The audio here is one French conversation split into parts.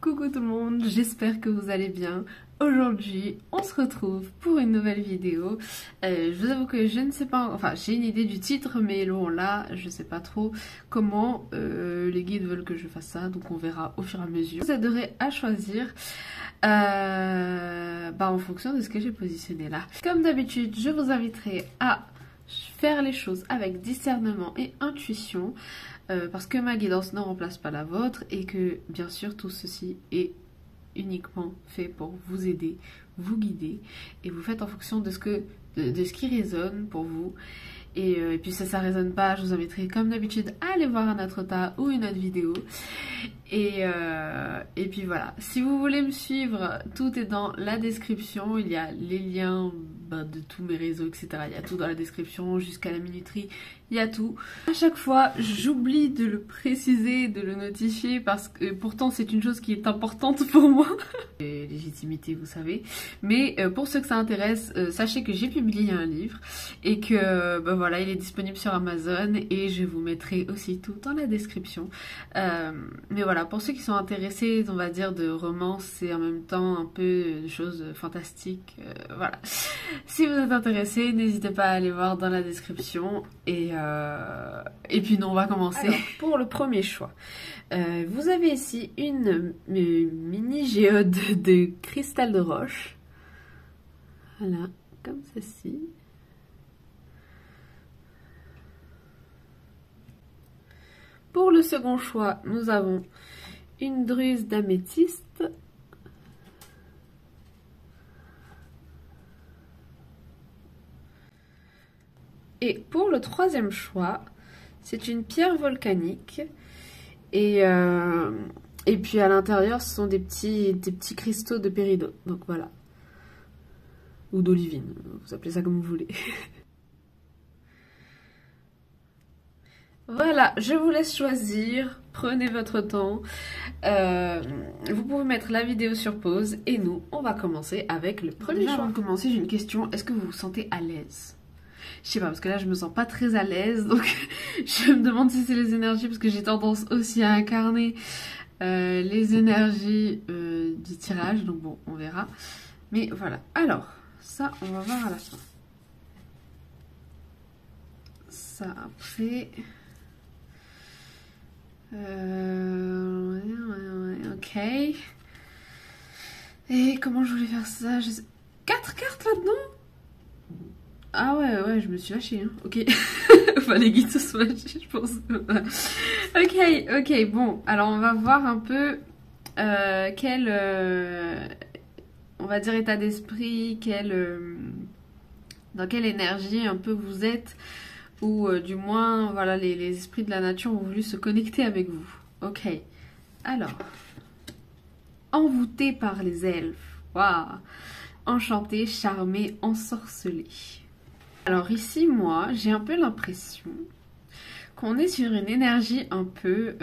Coucou tout le monde, j'espère que vous allez bien. Aujourd'hui, on se retrouve pour une nouvelle vidéo. Je vous avoue que je ne sais pas, enfin j'ai une idée du titre, mais bon là, je sais pas trop comment les guides veulent que je fasse ça, donc on verra au fur et à mesure. Je vous aiderai à choisir en fonction de ce que j'ai positionné là. Comme d'habitude, je vous inviterai à faire les choses avec discernement et intuition. Parce que ma guidance ne remplace pas la vôtre et que bien sûr tout ceci est uniquement fait pour vous aider, vous guider et vous faites en fonction de ce qui résonne pour vous. Et puis si ça résonne pas, je vous inviterai comme d'habitude à aller voir un autre tas ou une autre vidéo. Et puis voilà, si vous voulez me suivre, tout est dans la description. Il y a les liens de tous mes réseaux, etc. Il y a tout dans la description, jusqu'à la minuterie, il y a tout. À chaque fois, j'oublie de le préciser, de le notifier, parce que pourtant c'est une chose qui est importante pour moi. Légitimité, vous savez. Mais pour ceux que ça intéresse, sachez que j'ai publié un livre et que voilà, il est disponible sur Amazon et je vous mettrai aussi tout dans la description. Mais voilà, pour ceux qui sont intéressés, on va dire, de romance et en même temps un peu de choses fantastiques, voilà. Si vous êtes intéressés, n'hésitez pas à aller voir dans la description. Et puis nous, on va commencer. Alors, pour le premier choix, vous avez ici une mini géode de cristal de roche. Voilà, comme ceci. Pour le second choix, nous avons une druse d'améthyste. Et pour le troisième choix, c'est une pierre volcanique. Et puis à l'intérieur, ce sont des petits cristaux de péridot. Donc voilà. Ou d'olivine, vous appelez ça comme vous voulez. Voilà, je vous laisse choisir, prenez votre temps. Vous pouvez mettre la vidéo sur pause et nous, on va commencer avec le premier choix. Avant de commencer, j'ai une question, est-ce que vous vous sentez à l'aise? Je sais pas, parce que là je me sens pas très à l'aise, donc je me demande si c'est les énergies, parce que j'ai tendance aussi à incarner les énergies du tirage, donc bon, on verra. Mais voilà, alors, ça on va voir à la fin. Ça après... ok. Et comment je voulais faire ça? 4 cartes là-dedans? Ah ouais, je me suis lâchée, hein. Ok. Enfin, les guides se sont lâchés, je pense. Ok, bon. Alors, on va voir un peu quel, on va dire, état d'esprit, dans quelle énergie un peu vous êtes, ou du moins, voilà, les esprits de la nature ont voulu se connecter avec vous. Ok. Alors, envoûté par les elfes. Waouh. Enchanté, charmé, ensorcelé. Alors ici, moi, j'ai un peu l'impression qu'on est sur une énergie un peu...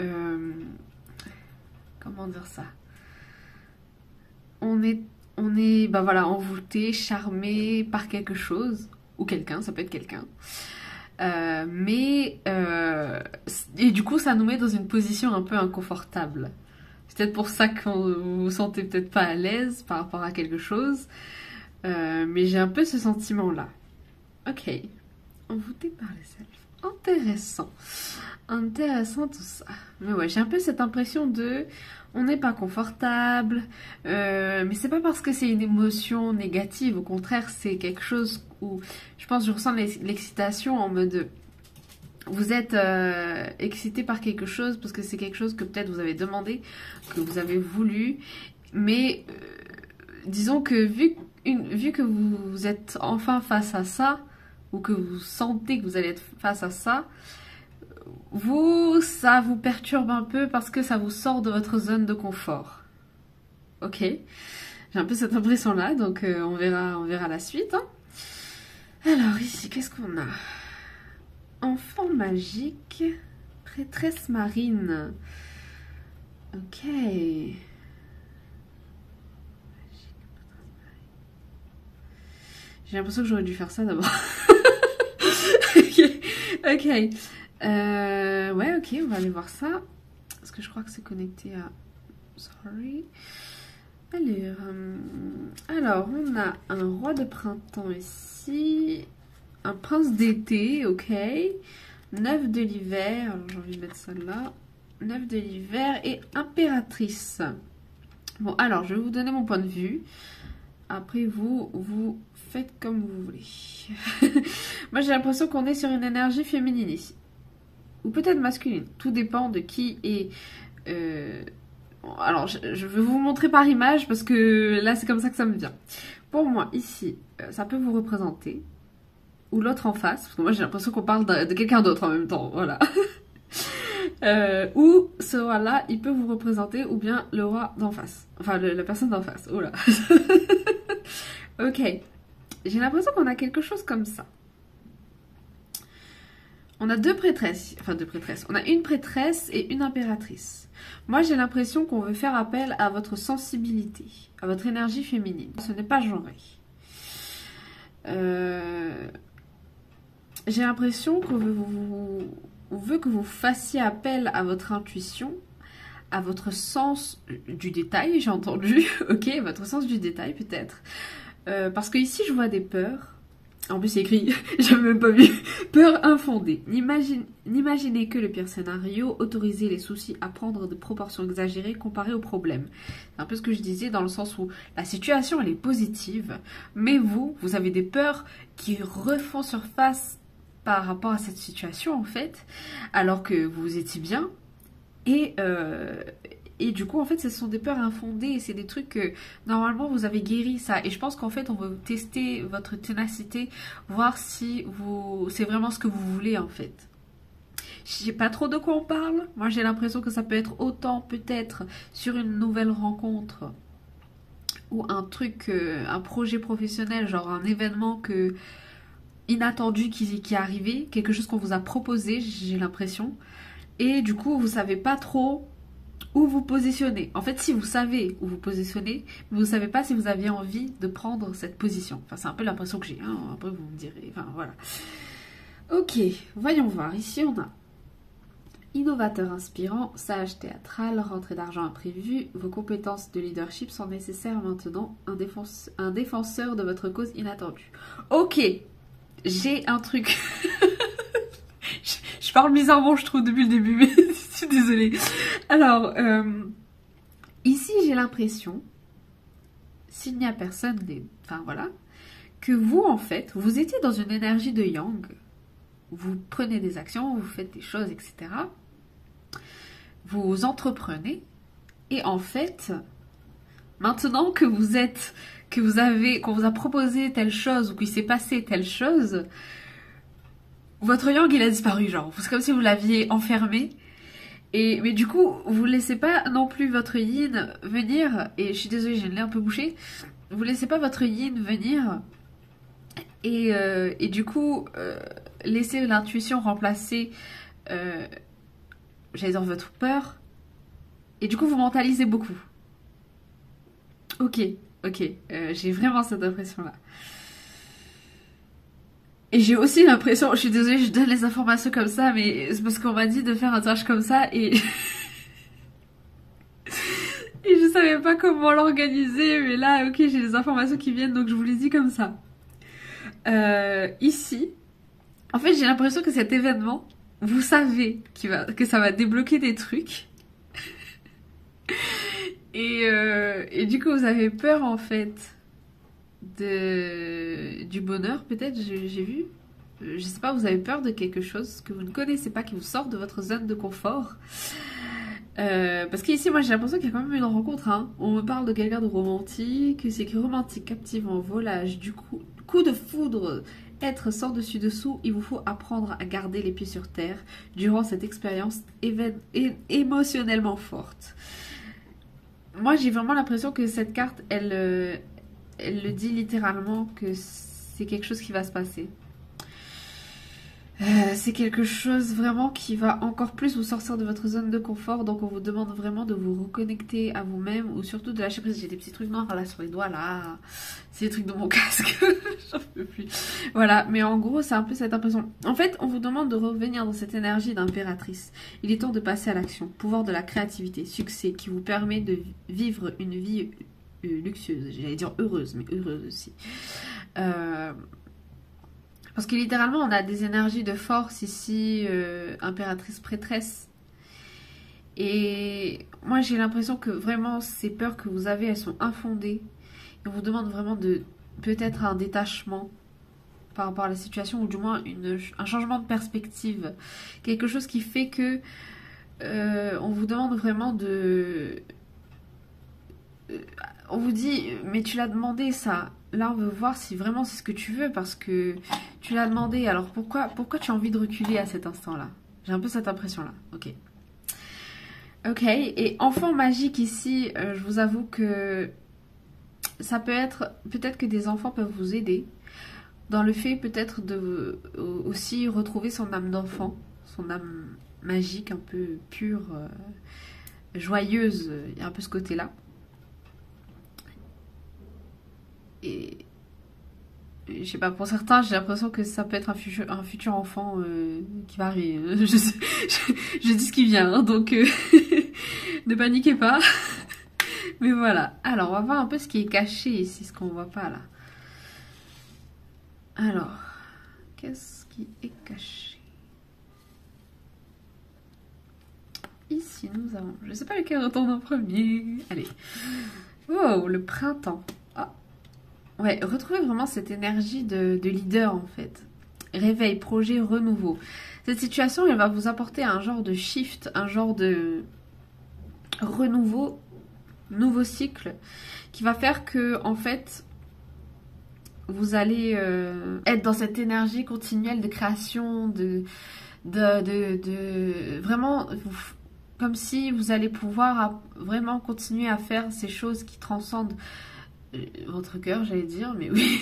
comment dire ça? On est voilà, envoûté, charmé par quelque chose, ou quelqu'un, ça peut être quelqu'un. Et du coup, ça nous met dans une position un peu inconfortable. C'est peut-être pour ça que vous vous sentez peut-être pas à l'aise par rapport à quelque chose. Mais j'ai un peu ce sentiment-là. Ok. Envoûté par les elfes. Intéressant. Intéressant tout ça. Mais ouais, j'ai un peu cette impression de... On n'est pas confortable. Mais c'est pas parce que c'est une émotion négative. Au contraire, c'est quelque chose où... Je pense que je ressens l'excitation en mode... Vous êtes excité par quelque chose parce que c'est quelque chose que peut-être vous avez demandé, que vous avez voulu. Mais disons que vu que vous êtes enfin face à ça, ou que vous sentez que vous allez être face à ça, ça vous perturbe un peu parce que ça vous sort de votre zone de confort. Ok, j'ai un peu cette impression-là, donc on verra la suite. Hein. Alors ici, qu'est-ce qu'on a? Enfant magique, prêtresse marine. Ok. J'ai l'impression que j'aurais dû faire ça d'abord. Ok. Ouais, ok, on va aller voir ça. Parce que je crois que c'est connecté à Sorry. Alors, on a un roi de printemps ici. Un prince d'été, ok. 9 de l'hiver. Alors, j'ai envie de mettre ça là. 9 de l'hiver et impératrice. Bon, alors, je vais vous donner mon point de vue. Après, vous faites comme vous voulez. Moi, j'ai l'impression qu'on est sur une énergie féminine ici. Ou peut-être masculine. Tout dépend de qui est... Alors, je vais vous montrer par image parce que là, c'est comme ça que ça me vient. Pour moi, ici, ça peut vous représenter. Ou l'autre en face. Parce que moi, j'ai l'impression qu'on parle de quelqu'un d'autre en même temps. Voilà. Ou ce roi-là, il peut vous représenter. Ou bien le roi d'en face. Enfin, la personne d'en face. Oh là. Ok. J'ai l'impression qu'on a quelque chose comme ça. On a deux prêtresses. Enfin, deux prêtresses. On a une prêtresse et une impératrice. Moi, j'ai l'impression qu'on veut faire appel à votre sensibilité, à votre énergie féminine. Ce n'est pas genré. J'ai l'impression qu'on veut que vous fassiez appel à votre intuition, à votre sens du détail, j'ai entendu. Ok, votre sens du détail peut-être. Parce que ici, je vois des peurs. En plus, c'est écrit, j'avais même pas vu. Peur infondée. N'imaginez que le pire scénario, autorisez les soucis à prendre de proportions exagérées comparées aux problèmes. C'est un peu ce que je disais dans le sens où la situation, elle est positive, mais vous avez des peurs qui refont surface par rapport à cette situation, en fait, alors que vous étiez bien. Et du coup, en fait, ce sont des peurs infondées et c'est des trucs que, normalement, vous avez guéri ça. Et je pense qu'en fait, on veut tester votre ténacité, voir si c'est vraiment ce que vous voulez, en fait. Je sais pas trop de quoi on parle. Moi, j'ai l'impression que ça peut être autant, peut-être, sur une nouvelle rencontre ou un truc, un projet professionnel, genre un événement inattendu qui est arrivé, quelque chose qu'on vous a proposé, j'ai l'impression. Et du coup, vous savez pas trop où vous positionnez. En fait, si vous savez où vous positionnez, mais vous ne savez pas si vous aviez envie de prendre cette position. Enfin, c'est un peu l'impression que j'ai. Hein. Après, vous me direz. Enfin, voilà. Ok, voyons voir. Ici, on a innovateur inspirant, sage théâtral, rentrée d'argent imprévue. Vos compétences de leadership sont nécessaires maintenant. Un défenseur de votre cause inattendue. Ok, j'ai un truc. Je parle bizarrement, je trouve, depuis le début, mais je suis désolée. Alors, ici, j'ai l'impression, s'il n'y a personne, enfin voilà, que vous, en fait, vous étiez dans une énergie de yang. Vous prenez des actions, vous faites des choses, etc. Vous entreprenez. Et en fait, maintenant que qu'on vous a proposé telle chose ou qu'il s'est passé telle chose, votre yang, il a disparu, genre. C'est comme si vous l'aviez enfermé. Mais du coup, vous laissez pas non plus votre yin venir. Et je suis désolée, j'ai le nez un peu bouché. Vous laissez pas votre yin venir. Et du coup, laissez l'intuition remplacer, j'allais dire, votre peur. Et du coup, vous mentalisez beaucoup. Ok. J'ai vraiment cette impression-là. Et j'ai aussi l'impression, je suis désolée, je donne les informations comme ça, mais c'est parce qu'on m'a dit de faire un tirage comme ça et... et je savais pas comment l'organiser, mais là, ok, j'ai les informations qui viennent, donc je vous les dis comme ça. Ici, en fait, j'ai l'impression que cet événement, vous savez que ça va débloquer des trucs. Et du coup, vous avez peur, en fait... du bonheur peut-être, j'ai vu, je sais pas, vous avez peur de quelque chose que vous ne connaissez pas, qui vous sort de votre zone de confort, parce qu'ici moi j'ai l'impression qu'il y a quand même une rencontre, hein. On me parle de quelqu'un de romantique, c'est écrit romantique, captivant, volage, du coup de foudre, être sans dessus dessous. Il vous faut apprendre à garder les pieds sur terre durant cette expérience émotionnellement forte. Moi j'ai vraiment l'impression que cette carte elle le dit littéralement, que c'est quelque chose qui va se passer. C'est quelque chose vraiment qui va encore plus vous sortir de votre zone de confort. Donc on vous demande vraiment de vous reconnecter à vous-même ou surtout de lâcher prise. J'ai des petits trucs noirs là sur les doigts là. C'est des trucs de mon casque. J'en peux plus. Voilà, mais en gros c'est un peu cette impression. En fait on vous demande de revenir dans cette énergie d'impératrice. Il est temps de passer à l'action. Pouvoir de la créativité, succès qui vous permet de vivre une vie luxueuse. J'allais dire heureuse, mais heureuse aussi. Parce que littéralement, on a des énergies de force ici, impératrice prêtresse. Et moi, j'ai l'impression que vraiment, ces peurs que vous avez, elles sont infondées. Et on vous demande vraiment de peut-être un détachement par rapport à la situation, ou du moins un changement de perspective. Quelque chose qui fait que on vous demande vraiment de... on vous dit, mais tu l'as demandé ça. Là, on veut voir si vraiment c'est ce que tu veux parce que tu l'as demandé. Alors pourquoi tu as envie de reculer à cet instant-là? J'ai un peu cette impression-là. Ok. Ok. Et enfant magique ici, je vous avoue que ça peut être... Peut-être que des enfants peuvent vous aider dans le fait peut-être de aussi retrouver son âme d'enfant, son âme magique, un peu pure, joyeuse. Il y a un peu ce côté-là. Et je sais pas, pour certains, j'ai l'impression que ça peut être un futur enfant qui va arriver. Je dis ce qui vient, hein, donc ne paniquez pas. Mais voilà. Alors, on va voir un peu ce qui est caché ici, ce qu'on voit pas là. Alors, qu'est-ce qui est caché? Ici, nous avons... Je sais pas lequel retourne en premier. Allez. Wow, le printemps. Ouais, retrouvez vraiment cette énergie de leader en fait. Réveil, projet, renouveau. Cette situation, elle va vous apporter un genre de shift, un genre de renouveau, nouveau cycle, qui va faire que en fait, vous allez être dans cette énergie continuelle de création, de vraiment, comme si vous allez pouvoir vraiment continuer à faire ces choses qui transcendent votre cœur, j'allais dire, mais oui,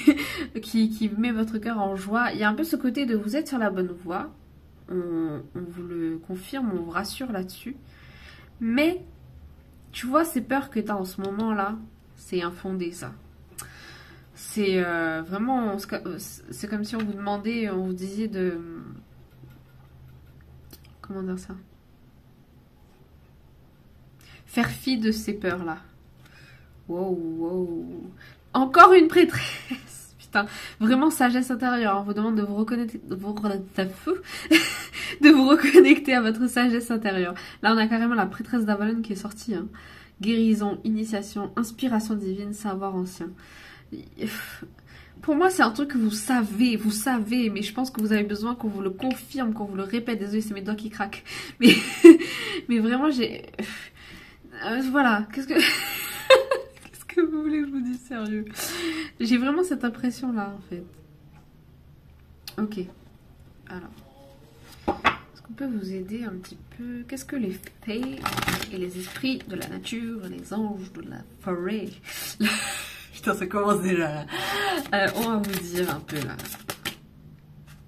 qui met votre cœur en joie. Il y a un peu ce côté de vous êtes sur la bonne voie, on vous le confirme, on vous rassure là-dessus, mais tu vois ces peurs que tu as en ce moment-là, c'est infondé ça. C'est vraiment, c'est comme si on vous demandait, on vous disait de... Comment dire ça? Faire fi de ces peurs-là. Wow, wow. Encore une prêtresse. Putain, vraiment sagesse intérieure. On vous demande de vous reconnecter, de vous reconnecter à votre sagesse intérieure. Là, on a carrément la prêtresse d'Avalon qui est sortie. Hein. Guérison, initiation, inspiration divine, savoir ancien. Pour moi, c'est un truc que vous savez, mais je pense que vous avez besoin qu'on vous le confirme, qu'on vous le répète. Désolée, c'est mes doigts qui craquent. Mais, mais vraiment, j'ai... voilà, qu'est-ce que... que vous voulez que je vous dise sérieux? J'ai vraiment cette impression là en fait. Ok. Alors. Est-ce qu'on peut vous aider un petit peu? Qu'est-ce que les fées et les esprits de la nature, les anges de la forêt putain ça commence déjà là. On va vous dire un peu là.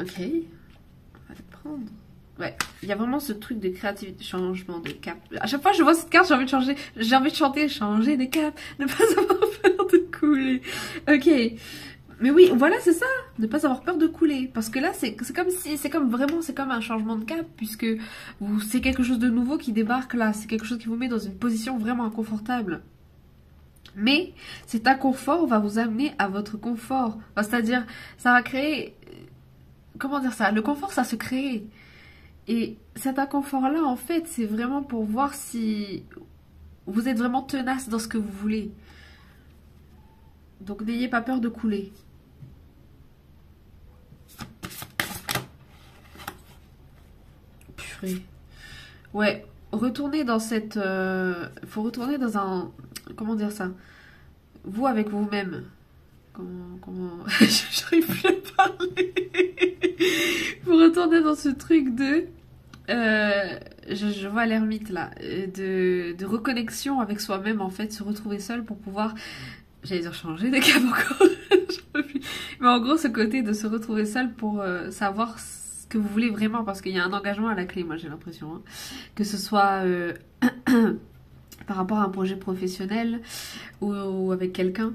Ok. On va les prendre. Ouais, il y a vraiment ce truc de créativité, changement de cap. À chaque fois que je vois cette carte, j'ai envie de changer, j'ai envie de chanter, changer de cap, ne pas avoir peur de couler. Ok, mais oui, voilà, c'est ça, ne pas avoir peur de couler. Parce que là, c'est comme si, c'est comme vraiment, c'est comme un changement de cap, puisque c'est quelque chose de nouveau qui débarque là, c'est quelque chose qui vous met dans une position vraiment inconfortable. Mais cet inconfort va vous amener à votre confort. Enfin, c'est-à-dire, ça va créer... Comment dire ça? Le confort, ça se crée. Et cet inconfort-là, en fait, c'est vraiment pour voir si vous êtes vraiment tenace dans ce que vous voulez. Donc, n'ayez pas peur de couler. Purée. Ouais, retournez dans cette... faut retourner dans un... Comment dire ça? Vous avec vous-même. Comment... J'arrive plus à parler. Vous retournez dans ce truc de... je vois l'ermite là, de reconnexion avec soi-même en fait, se retrouver seul pour pouvoir, j'allais dire changer de cap encore, mais en gros ce côté de se retrouver seul pour savoir ce que vous voulez vraiment, parce qu'il y a un engagement à la clé, moi j'ai l'impression. Hein. Que ce soit par rapport à un projet professionnel ou avec quelqu'un,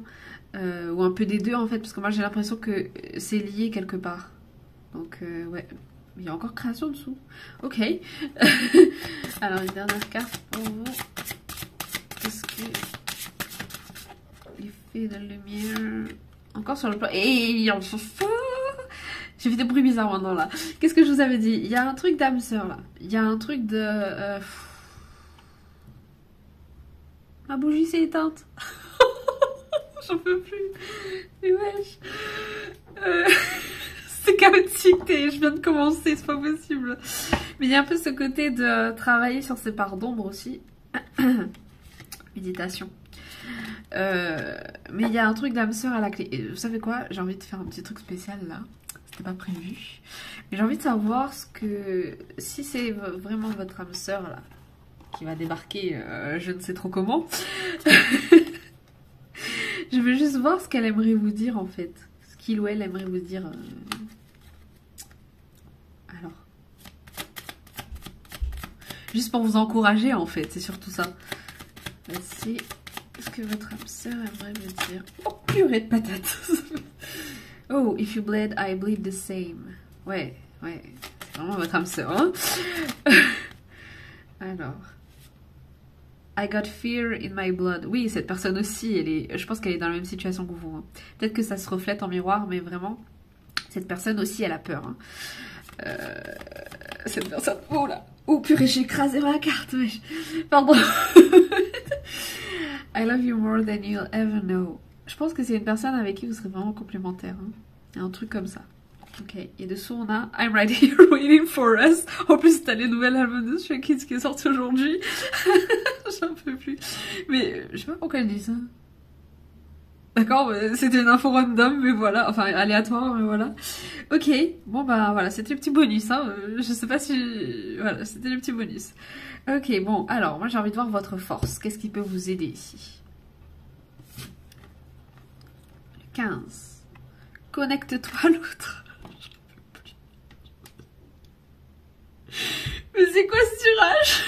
ou un peu des deux en fait, parce que moi j'ai l'impression que c'est lié quelque part. Donc ouais, il y a encore création dessous. Ok. Alors une dernière carte pour vous. Qu'est-ce que... L'effet de lumière... Encore sur le plan... Et on s'en fout. J'ai fait des bruits bizarres maintenant là. Qu'est-ce que je vous avais dit? Il y a un truc d'âme sœur là. Il y a un truc de... Ma bougie s'est éteinte. J'en peux plus. Mais wesh. C'est chaotique et je viens de commencer, c'est pas possible. Mais il y a un peu ce côté de travailler sur ses parts d'ombre aussi. Méditation. Mais il y a un truc d'âme sœur à la clé. Et vous savez quoi? J'ai envie de faire un petit truc spécial là. C'était pas prévu. Mais j'ai envie de savoir ce que... Si c'est vraiment votre âme sœur là, qui va débarquer, je ne sais trop comment. Je veux juste voir ce qu'elle aimerait vous dire en fait. Ce qu'il ou elle aimerait vous dire. Alors. Juste pour vous encourager en fait, c'est surtout ça. C'est... Qu'est-ce que votre âme sœur aimerait vous dire? Oh purée de patates. Oh, if you bled, I bleed the same. Ouais, ouais. C'est vraiment votre âme sœur, hein. Alors... I got fear in my blood. Oui, cette personne aussi, elle est, je pense qu'elle est dans la même situation que vous. Hein. Peut-être que ça se reflète en miroir, mais vraiment, cette personne aussi, elle a peur. Hein. Cette personne... Oh là. Oh purée, j'ai écrasé ma carte. Pardon. I love you more than you'll ever know. Je pense que c'est une personne avec qui vous serez vraiment complémentaire. Hein. Il y a un truc comme ça. Ok, et dessous on a I'm right here waiting for us. En plus t'as les nouvelles albums de Stray Kids qui est sorti aujourd'hui. J'en peux plus. Mais je sais pas pourquoi elle dit ça. D'accord, c'était une info random, mais voilà, enfin aléatoire, mais voilà. Ok, bon bah voilà, c'était le petit bonus, hein. Je sais pas si... Voilà, c'était le petit bonus. Ok, bon, alors, moi j'ai envie de voir votre force. Qu'est-ce qui peut vous aider ici? 15. Connecte-toi à l'autre. Mais c'est quoi ce tirage?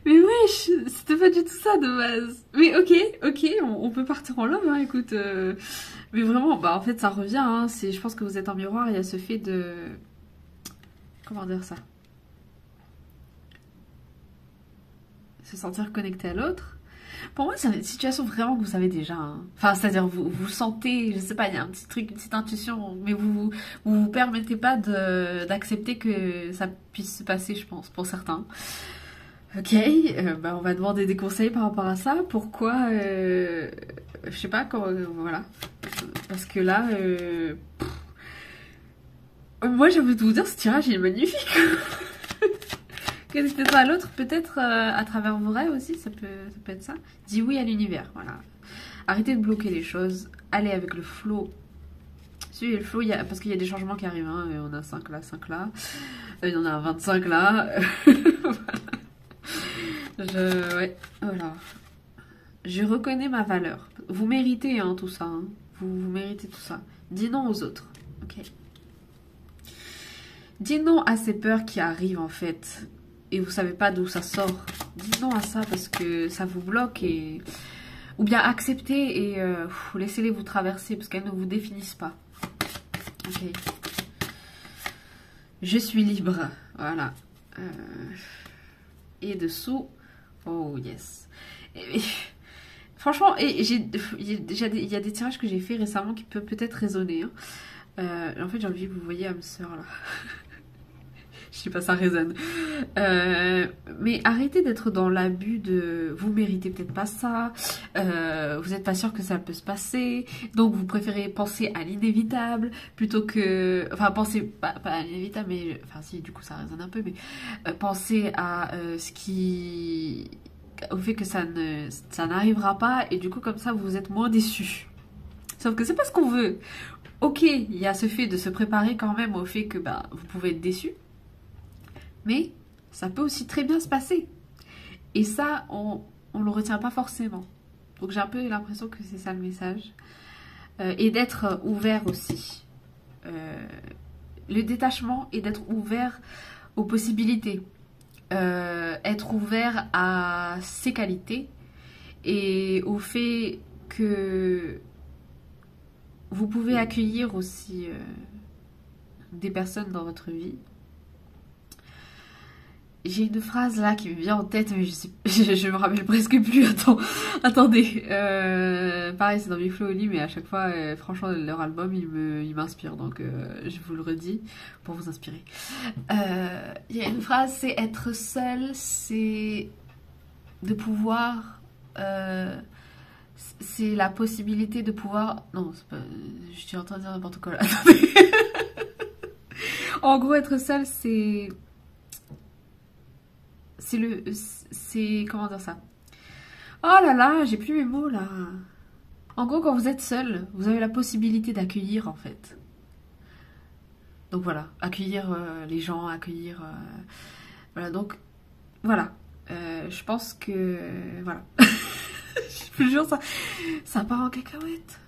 Mais wesh, c'était pas du tout ça de base. Mais ok, on peut partir en love, hein, écoute. Mais vraiment, bah en fait ça revient, hein, je pense que vous êtes en miroir, il y a ce fait de... Comment dire ça? Se sentir connecté à l'autre. Pour moi, c'est une situation vraiment que vous savez déjà. Hein. Enfin, c'est-à-dire, vous sentez, je sais pas, il y a un petit truc, une petite intuition, mais vous permettez pas d'accepter que ça puisse se passer, je pense, pour certains. Ok, bah on va demander des conseils par rapport à ça. Pourquoi je sais pas, voilà. Parce que là, moi j'ai envie de vous dire, ce tirage il est magnifique. Connectez-toi à l'autre, peut-être à travers vos rêves aussi, ça peut être ça. Dis oui à l'univers, voilà. Arrêtez de bloquer les choses, allez avec le flow. Suivez le flow, parce qu'il y a des changements qui arrivent. Hein, on a 5 là, 5 là. Il y en a 25 là. Voilà. Ouais, voilà. Je reconnais ma valeur. Vous méritez hein, tout ça. Hein. Vous méritez tout ça. Dis non aux autres. Ok. Dis non à ces peurs qui arrivent en fait. Et vous savez pas d'où ça sort. Dites non à ça parce que ça vous bloque et... Ou bien acceptez et laissez-les vous traverser parce qu'elles ne vous définissent pas. Ok. Je suis libre. Voilà. Et dessous... Oh yes. Franchement, il y a des tirages que j'ai fait récemment qui peuvent peut-être résonner. Hein. En fait, j'ai envie que vous voyez âme sœur là. Je sais pas, ça résonne. Mais arrêtez d'être dans l'abus de... Vous méritez peut-être pas ça. Vous n'êtes pas sûr que ça peut se passer. Donc vous préférez penser à l'inévitable plutôt que... Enfin, penser... Pas à l'inévitable, mais... Enfin, si, du coup, ça résonne un peu. Mais penser à ce qui... Au fait que ça n'arrivera pas. Et du coup, comme ça, vous êtes moins déçus. Sauf que c'est pas ce qu'on veut. Ok, il y a ce fait de se préparer quand même au fait que bah, vous pouvez être déçu. Mais ça peut aussi très bien se passer. Et ça, on le retient pas forcément. Donc j'ai un peu l'impression que c'est ça le message. Et d'être ouvert aussi. le détachement et d'être ouvert aux possibilités. Être ouvert à ses qualités et au fait que vous pouvez accueillir aussi des personnes dans votre vie. J'ai une phrase là qui me vient en tête, mais je me rappelle presque plus. Attendez. Pareil, c'est dans Big Flo Oli, mais à chaque fois, franchement, leur album, il m'inspire. Donc, je vous le redis pour vous inspirer. Il y a une phrase, c'est être seul, c'est de pouvoir... c'est la possibilité de pouvoir... Non, c'est pas... je suis en train de dire n'importe quoi là. Attendez. En gros, être seul, c'est... c'est comment dire ça? Oh là là, j'ai plus mes mots là. En gros, quand vous êtes seul, vous avez la possibilité d'accueillir en fait. Donc voilà, accueillir les gens, accueillir... voilà, donc voilà. Je pense que... voilà. Je vous jure, ça part en cacahuète.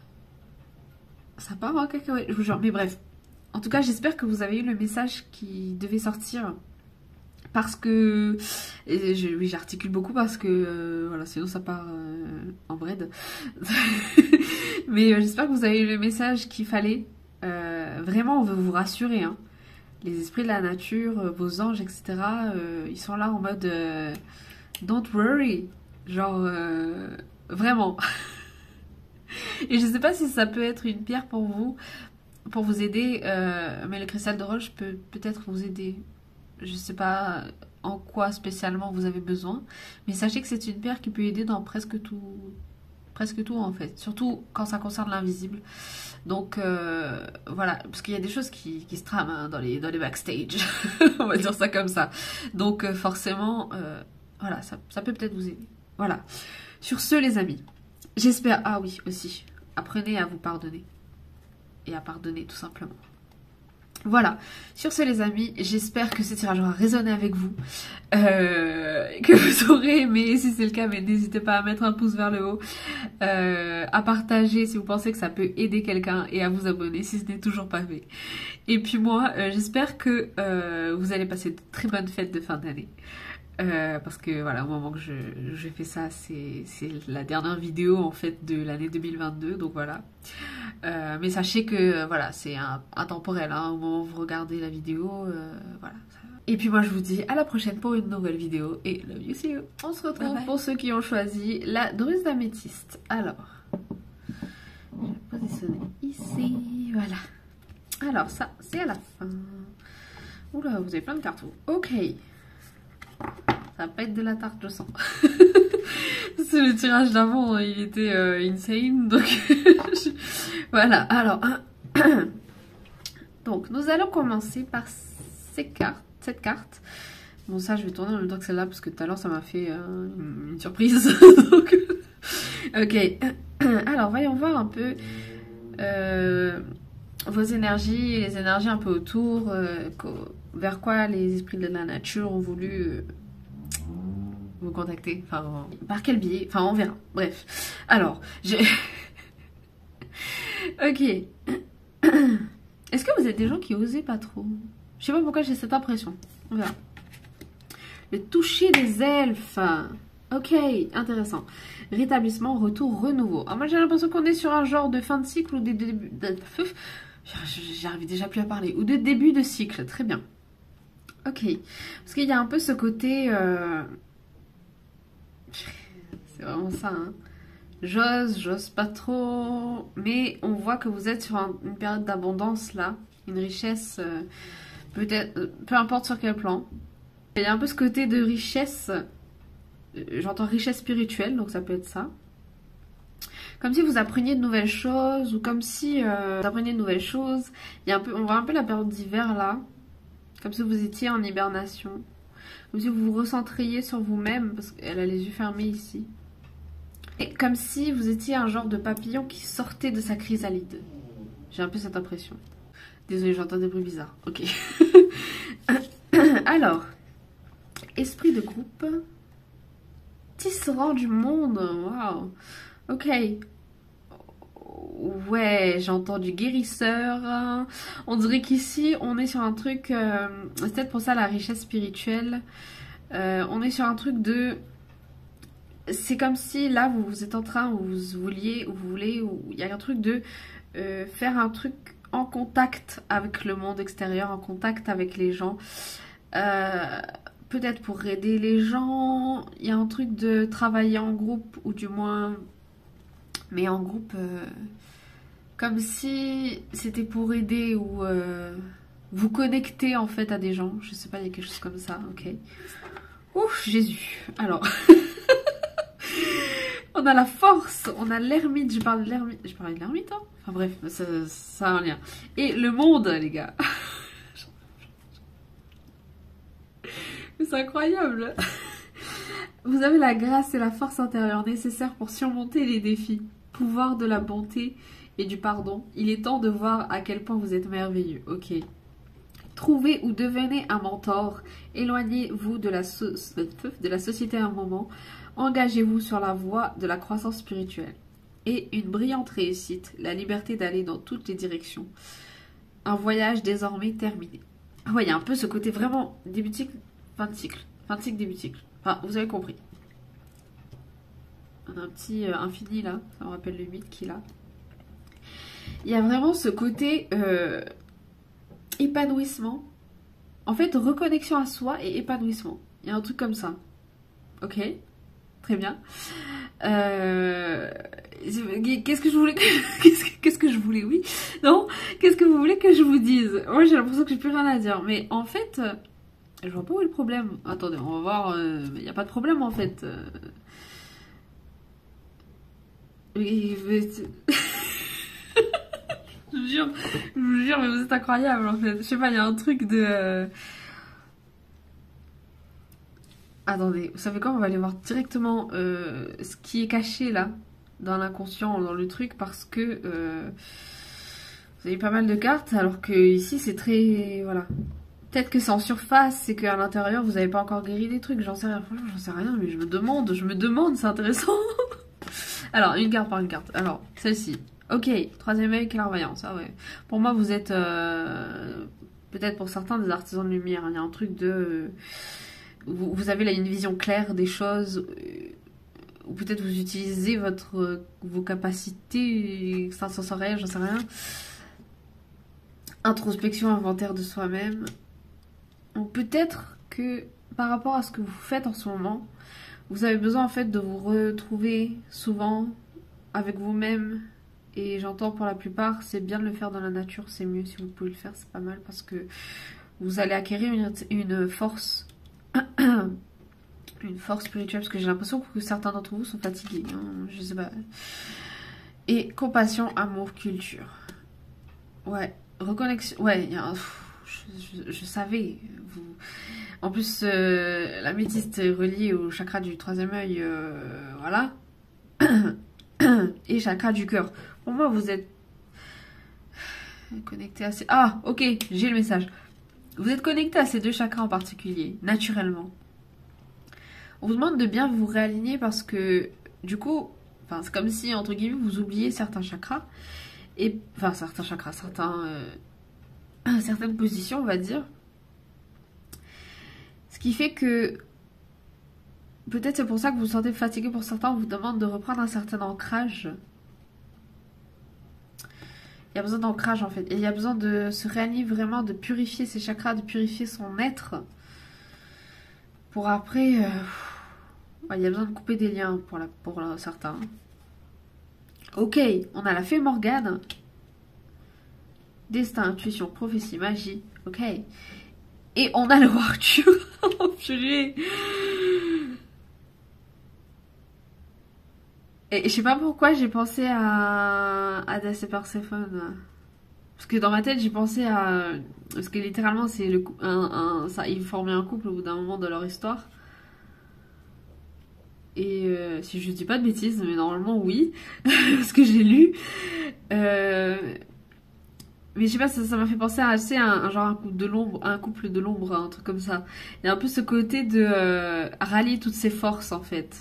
Ça part en cacahuète, je vous jure. Mais bref. En tout cas, j'espère que vous avez eu le message qui devait sortir. Parce que... oui, j'articule beaucoup parce que... voilà, sinon ça part en brède. Mais j'espère que vous avez eu le message qu'il fallait. Vraiment, on veut vous rassurer. Hein. Les esprits de la nature, vos anges, etc. Ils sont là en mode... don't worry. Genre... vraiment. Et je sais pas si ça peut être une pierre pour vous aider. Mais le cristal de roche peut peut-être vous aider. Je sais pas en quoi spécialement vous avez besoin, mais sachez que c'est une pierre qui peut aider dans presque tout en fait, surtout quand ça concerne l'invisible. Donc voilà, parce qu'il y a des choses qui se trament hein, dans les backstage, on va dire ça comme ça. Donc forcément, voilà, ça peut peut-être vous aider. Voilà. Sur ce, les amis, j'espère... Ah oui, aussi, apprenez à vous pardonner et à pardonner tout simplement. Voilà, sur ce les amis, j'espère que ce tirage aura résonné avec vous, que vous aurez aimé, si c'est le cas, mais n'hésitez pas à mettre un pouce vers le haut, à partager si vous pensez que ça peut aider quelqu'un et à vous abonner si ce n'est toujours pas fait. Et puis moi, j'espère que vous allez passer de très bonnes fêtes de fin d'année. Parce que voilà, au moment que je fais ça, c'est la dernière vidéo en fait de l'année 2022, donc voilà. Mais sachez que voilà, c'est intemporel hein, au moment où vous regardez la vidéo, voilà. Et puis moi je vous dis à la prochaine pour une nouvelle vidéo et love you, see you. On se retrouve bye bye. Pour ceux qui ont choisi la druse d'améthyste. Alors, je vais positionner ici, voilà. Alors ça, c'est à la fin. Oula, vous avez plein de cartes. Ok. Ça va pas être de la tarte, je sens. Le tirage d'avant, il était insane. Donc, voilà. Alors, donc, nous allons commencer par cette carte. Bon, ça, je vais tourner en même temps que celle-là parce que tout à l'heure, ça m'a fait une surprise. Donc, ok. Alors, voyons voir un peu vos énergies, les énergies un peu autour, vers quoi les esprits de la nature ont voulu vous contacter, enfin par quel biais, enfin on verra, bref. Alors, j'ai... ok. Est-ce que vous êtes des gens qui osent pas trop? Je sais pas pourquoi j'ai cette impression, on verra. Le toucher des elfes. Ok, intéressant. Rétablissement, retour, renouveau. Alors moi j'ai l'impression qu'on est sur un genre de fin de cycle ou de début... J'arrive déjà plus à parler. Ou de début de cycle, très bien. Ok, parce qu'il y a un peu ce côté... c'est vraiment ça, hein. J'ose pas trop, mais on voit que vous êtes sur une période d'abondance là, une richesse, peut-être, peu importe sur quel plan. Il y a un peu ce côté de richesse, j'entends richesse spirituelle, donc ça peut être ça. Comme si vous appreniez de nouvelles choses, ou comme si vous appreniez de nouvelles choses. Il y a un peu, on voit un peu la période d'hiver là, comme si vous étiez en hibernation. Comme si vous vous recentriez sur vous-même, parce qu'elle a les yeux fermés ici. Et comme si vous étiez un genre de papillon qui sortait de sa chrysalide. J'ai un peu cette impression. Désolée, j'entends des bruits bizarres. Ok. Alors, esprit de groupe. Tisserand du monde. Waouh. Ok. Ouais, j'ai entendu guérisseur. On dirait qu'ici, on est sur un truc... c'est peut-être pour ça la richesse spirituelle. On est sur un truc de... C'est comme si là, vous êtes en train, ou vous vouliez, ou vous voulez, ou il y a un truc de faire un truc en contact avec le monde extérieur, en contact avec les gens. Peut-être pour aider les gens. Il y a un truc de travailler en groupe, ou du moins... Mais en groupe... comme si c'était pour aider ou vous connecter en fait à des gens. Je sais pas, il y a quelque chose comme ça, ok. Ouf, Jésus. Alors, on a la force, on a l'ermite. Je parlais de l'ermite, hein. Enfin bref, ça a un lien. Et le monde, les gars. C'est incroyable. Vous avez la grâce et la force intérieure nécessaires pour surmonter les défis. Pouvoir de la bonté et du pardon. Il est temps de voir à quel point vous êtes merveilleux. Ok. Trouvez ou devenez un mentor. Éloignez-vous de la société un moment. Engagez-vous sur la voie de la croissance spirituelle. Et une brillante réussite. La liberté d'aller dans toutes les directions. Un voyage désormais terminé. Ah ouais, il y a un peu ce côté vraiment début de cycle, fin de cycle. Fin de cycle, début de cycle. Enfin, vous avez compris. On a un petit infini là. Ça me rappelle le 8 qu'il a. Il y a vraiment ce côté épanouissement. En fait, reconnexion à soi et épanouissement. Il y a un truc comme ça. Ok, très bien. Qu'est-ce que je voulais qu'est-ce que je voulais, oui. Non, qu'est-ce que vous voulez que je vous dise? Moi, j'ai l'impression que j'ai plus rien à dire. Mais en fait, je vois pas où est le problème. Attendez, on va voir. Il n'y a pas de problème en fait. Je vous jure, mais vous êtes incroyable en fait. Je sais pas, il y a un truc de... Attendez, vous savez quoi? On va aller voir directement ce qui est caché là, dans l'inconscient, dans le truc, parce que vous avez pas mal de cartes, alors que ici c'est très... Voilà. Peut-être que c'est en surface, c'est qu'à l'intérieur vous avez pas encore guéri des trucs, j'en sais rien. Franchement, j'en sais rien, mais je me demande, c'est intéressant. Alors, une carte par une carte. Alors, celle-ci. Ok, troisième œil, clairvoyance. Ah ouais. Pour moi, vous êtes peut-être pour certains des artisans de lumière. Il y a un truc de... vous avez là une vision claire des choses. Ou peut-être vous utilisez vos capacités sensorielles, j'en sais rien. Introspection, inventaire de soi-même. Ou peut-être que par rapport à ce que vous faites en ce moment, vous avez besoin en fait de vous retrouver souvent avec vous-même. Et j'entends pour la plupart, c'est bien de le faire dans la nature, c'est mieux. Si vous pouvez le faire, c'est pas mal parce que vous allez acquérir une force, une force spirituelle. Parce que j'ai l'impression que certains d'entre vous sont fatigués, hein, je sais pas. Et compassion, amour, culture. Ouais, reconnexion. Ouais, il y a je savais. En plus, l'améthyste est reliée au chakra du troisième œil, voilà. Et chakra du cœur. Pour moi, vous êtes connecté à ces... Ah, ok, j'ai le message. Vous êtes connecté à ces deux chakras en particulier, naturellement. On vous demande de bien vous réaligner parce que, du coup, enfin, c'est comme si, entre guillemets, vous oubliez certains chakras. Et, enfin, certains chakras, certaines positions, on va dire. Ce qui fait que... Peut-être c'est pour ça que vous vous sentez fatigué pour certains. On vous demande de reprendre un certain ancrage. Il y a besoin d'ancrage en fait. Et il y a besoin de se réaligner vraiment, de purifier ses chakras, de purifier son être. Pour après... il y a besoin de couper des liens pour certains. Ok, on a la fée Morgane. Destin, intuition, prophétie, magie. Ok. Et on a le roi Arthur. Oh purée. Et je sais pas pourquoi j'ai pensé à Hadès et Perséphone. Parce que dans ma tête j'ai pensé à... Parce que littéralement c'est ils formaient un couple au bout d'un moment de leur histoire. Et si je dis pas de bêtises, mais normalement oui. Parce que j'ai lu. Mais je sais pas, ça m'a fait penser à un couple de l'ombre, un truc comme ça. Il y a un peu ce côté de rallier toutes ses forces en fait.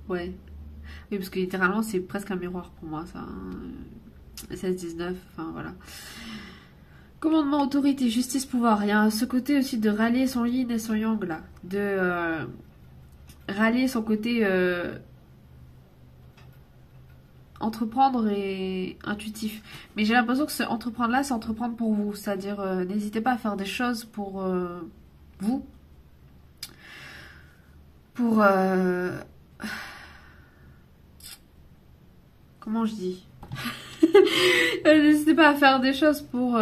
Ouais. Oui, parce que littéralement, c'est presque un miroir pour moi, ça. 16-19, enfin voilà. Commandement, autorité, justice, pouvoir. Il y a ce côté aussi de rallier son yin et son yang, là. De rallier son côté entreprendre et intuitif. Mais j'ai l'impression que ce entreprendre là, c'est entreprendre pour vous. C'est-à-dire, n'hésitez pas à faire des choses pour vous. Pour... comment je dis? N'hésitez pas à faire des choses pour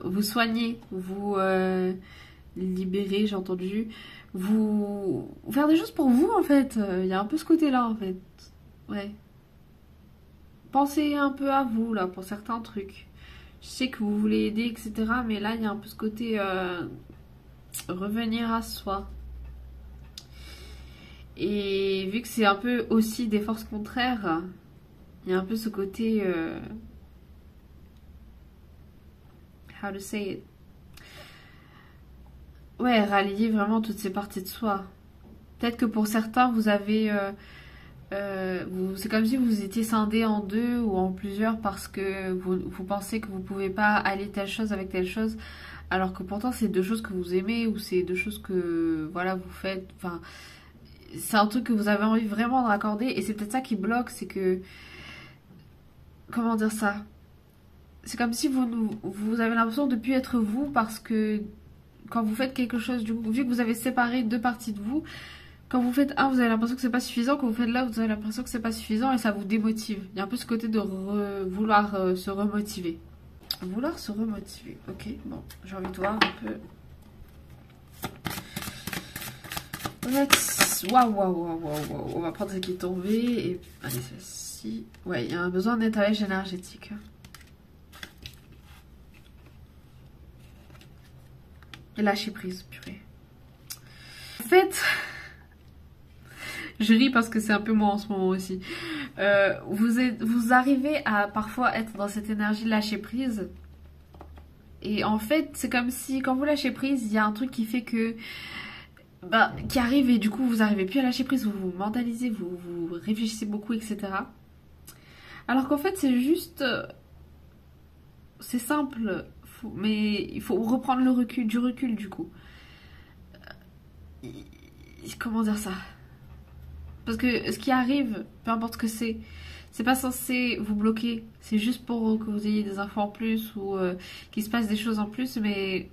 vous soigner, vous libérer, j'ai entendu. Vous faire des choses pour vous, en fait. Il y a un peu ce côté-là, en fait. Ouais. Pensez un peu à vous, là, pour certains trucs. Je sais que vous voulez aider, etc. Mais là, il y a un peu ce côté revenir à soi. Et vu que c'est un peu aussi des forces contraires, il y a un peu ce côté... how to say it? Ouais, rallier vraiment toutes ces parties de soi. Peut-être que pour certains, vous avez... c'est comme si vous étiez scindé en deux ou en plusieurs parce que vous pensez que vous pouvez pas aller telle chose avec telle chose, alors que pourtant c'est deux choses que vous aimez ou c'est deux choses que voilà vous faites. Enfin, c'est un truc que vous avez envie vraiment de raccorder et c'est peut-être ça qui bloque, c'est que comment dire ça? C'est comme si vous avez l'impression de ne plus être vous parce que quand vous faites quelque chose, du coup, vu que vous avez séparé deux parties de vous, quand vous faites un, vous avez l'impression que c'est pas suffisant. Quand vous faites l'autre, vous avez l'impression que c'est pas suffisant et ça vous démotive. Il y a un peu ce côté de vouloir se remotiver. Vouloir se remotiver. Ok, bon, j'ai envie de voir un peu. Waouh, waouh, waouh, waouh. On va prendre ce qui est tombé et allez, celle-ci. Ouais, il y a un besoin de nettoyage énergétique. Et lâcher prise, purée. En fait. Je ris parce que c'est un peu moi en ce moment aussi. Vous arrivez à parfois être dans cette énergie de lâcher prise. Et en fait, c'est comme si quand vous lâchez prise, il y a un truc qui fait que... qui arrive et du coup, vous n'arrivez plus à lâcher prise. Vous vous mentalisez, vous réfléchissez beaucoup, etc. Alors qu'en fait, c'est juste... c'est simple. Mais il faut reprendre le recul, du recul du coup. Comment dire ça ? Parce que ce qui arrive, peu importe ce que c'est pas censé vous bloquer. C'est juste pour que vous ayez des infos en plus ou qu'il se passe des choses en plus. Mais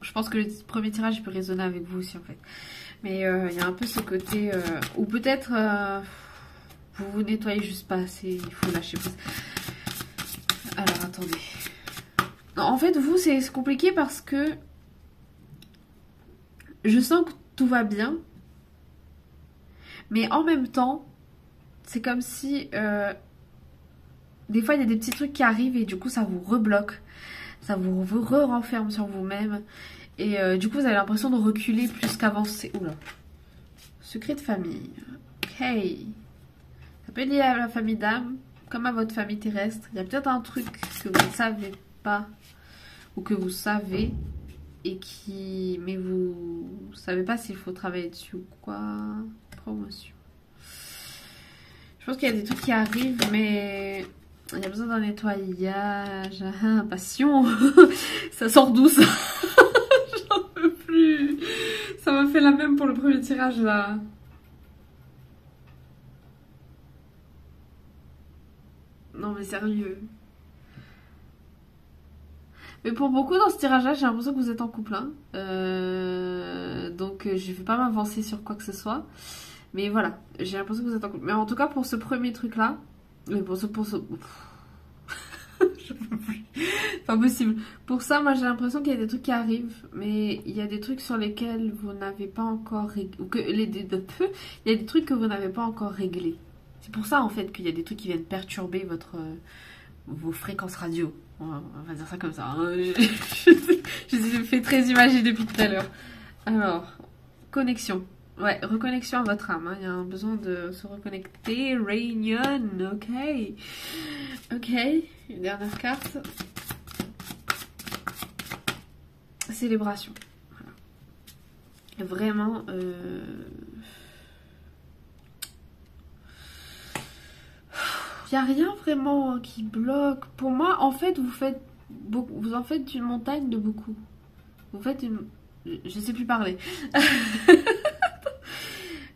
je pense que le premier tirage il peut résonner avec vous aussi en fait. Mais il y a un peu ce côté... ou peut-être vous vous nettoyez juste pas assez. Il faut lâcher prise. Alors attendez. Non, en fait vous c'est compliqué parce que je sens que tout va bien. Mais en même temps, c'est comme si des fois il y a des petits trucs qui arrivent et du coup ça vous rebloque. Ça vous renferme sur vous-même. Et du coup vous avez l'impression de reculer plus qu'avancer. Oula. Secret de famille. Ok. Ça peut être lié à la famille d'âme, comme à votre famille terrestre. Il y a peut-être un truc que vous ne savez pas ou que vous savez et qui... mais vous savez pas s'il faut travailler dessus ou quoi. Promotion. Je pense qu'il y a des trucs qui arrivent, mais il y a besoin d'un nettoyage. Ah, passion. Ça sort d'où ça? J'en peux plus. Ça m'a fait la même pour le premier tirage là. Non mais sérieux. Mais pour beaucoup dans ce tirage-là, j'ai l'impression que vous êtes en couple. Hein. Donc je ne vais pas m'avancer sur quoi que ce soit. Mais voilà, j'ai l'impression que vous êtes en couple. Mais en tout cas, pour ce premier truc-là, mais pour ce... je peux plus. Pas possible. Pour ça, moi j'ai l'impression qu'il y a des trucs qui arrivent, mais il y a des trucs sur lesquels vous n'avez pas encore réglé. Ou que il y a des trucs que vous n'avez pas encore réglés. C'est pour ça en fait qu'il y a des trucs qui viennent perturber vos fréquences radio. On va dire ça comme ça. Hein. Je fais très imagé depuis tout à l'heure. Alors, connexion. Ouais, reconnexion à votre âme. Hein. Il y a un besoin de se reconnecter. Réunion, ok. Ok, une dernière carte. Célébration. Voilà. Vraiment... Il n'y a rien vraiment qui bloque. Pour moi, en fait, vous en faites une montagne de beaucoup. Vous faites une... Je sais plus parler.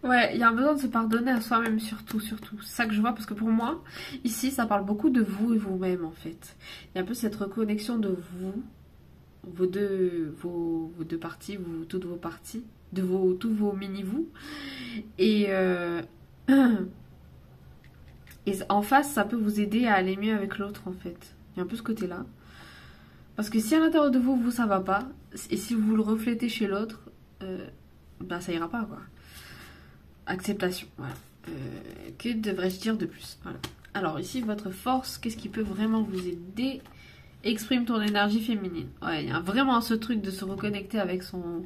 Ouais, il y a un besoin de se pardonner à soi-même surtout. C'est ça que je vois, parce que pour moi, ici, ça parle beaucoup de vous et vous-même, en fait. Il y a un peu cette reconnexion de vous, vos deux parties, toutes vos parties, tous vos mini-vous. Et, et en face, ça peut vous aider à aller mieux avec l'autre, en fait. Il y a un peu ce côté-là. Parce que si à l'intérieur de vous, ça va pas, et si vous le reflétez chez l'autre, ben ça ira pas, quoi. Acceptation, voilà. Que devrais-je dire de plus? Voilà. Alors ici, votre force, qu'est-ce qui peut vraiment vous aider? Exprime ton énergie féminine. Ouais, il y a vraiment ce truc de se reconnecter avec son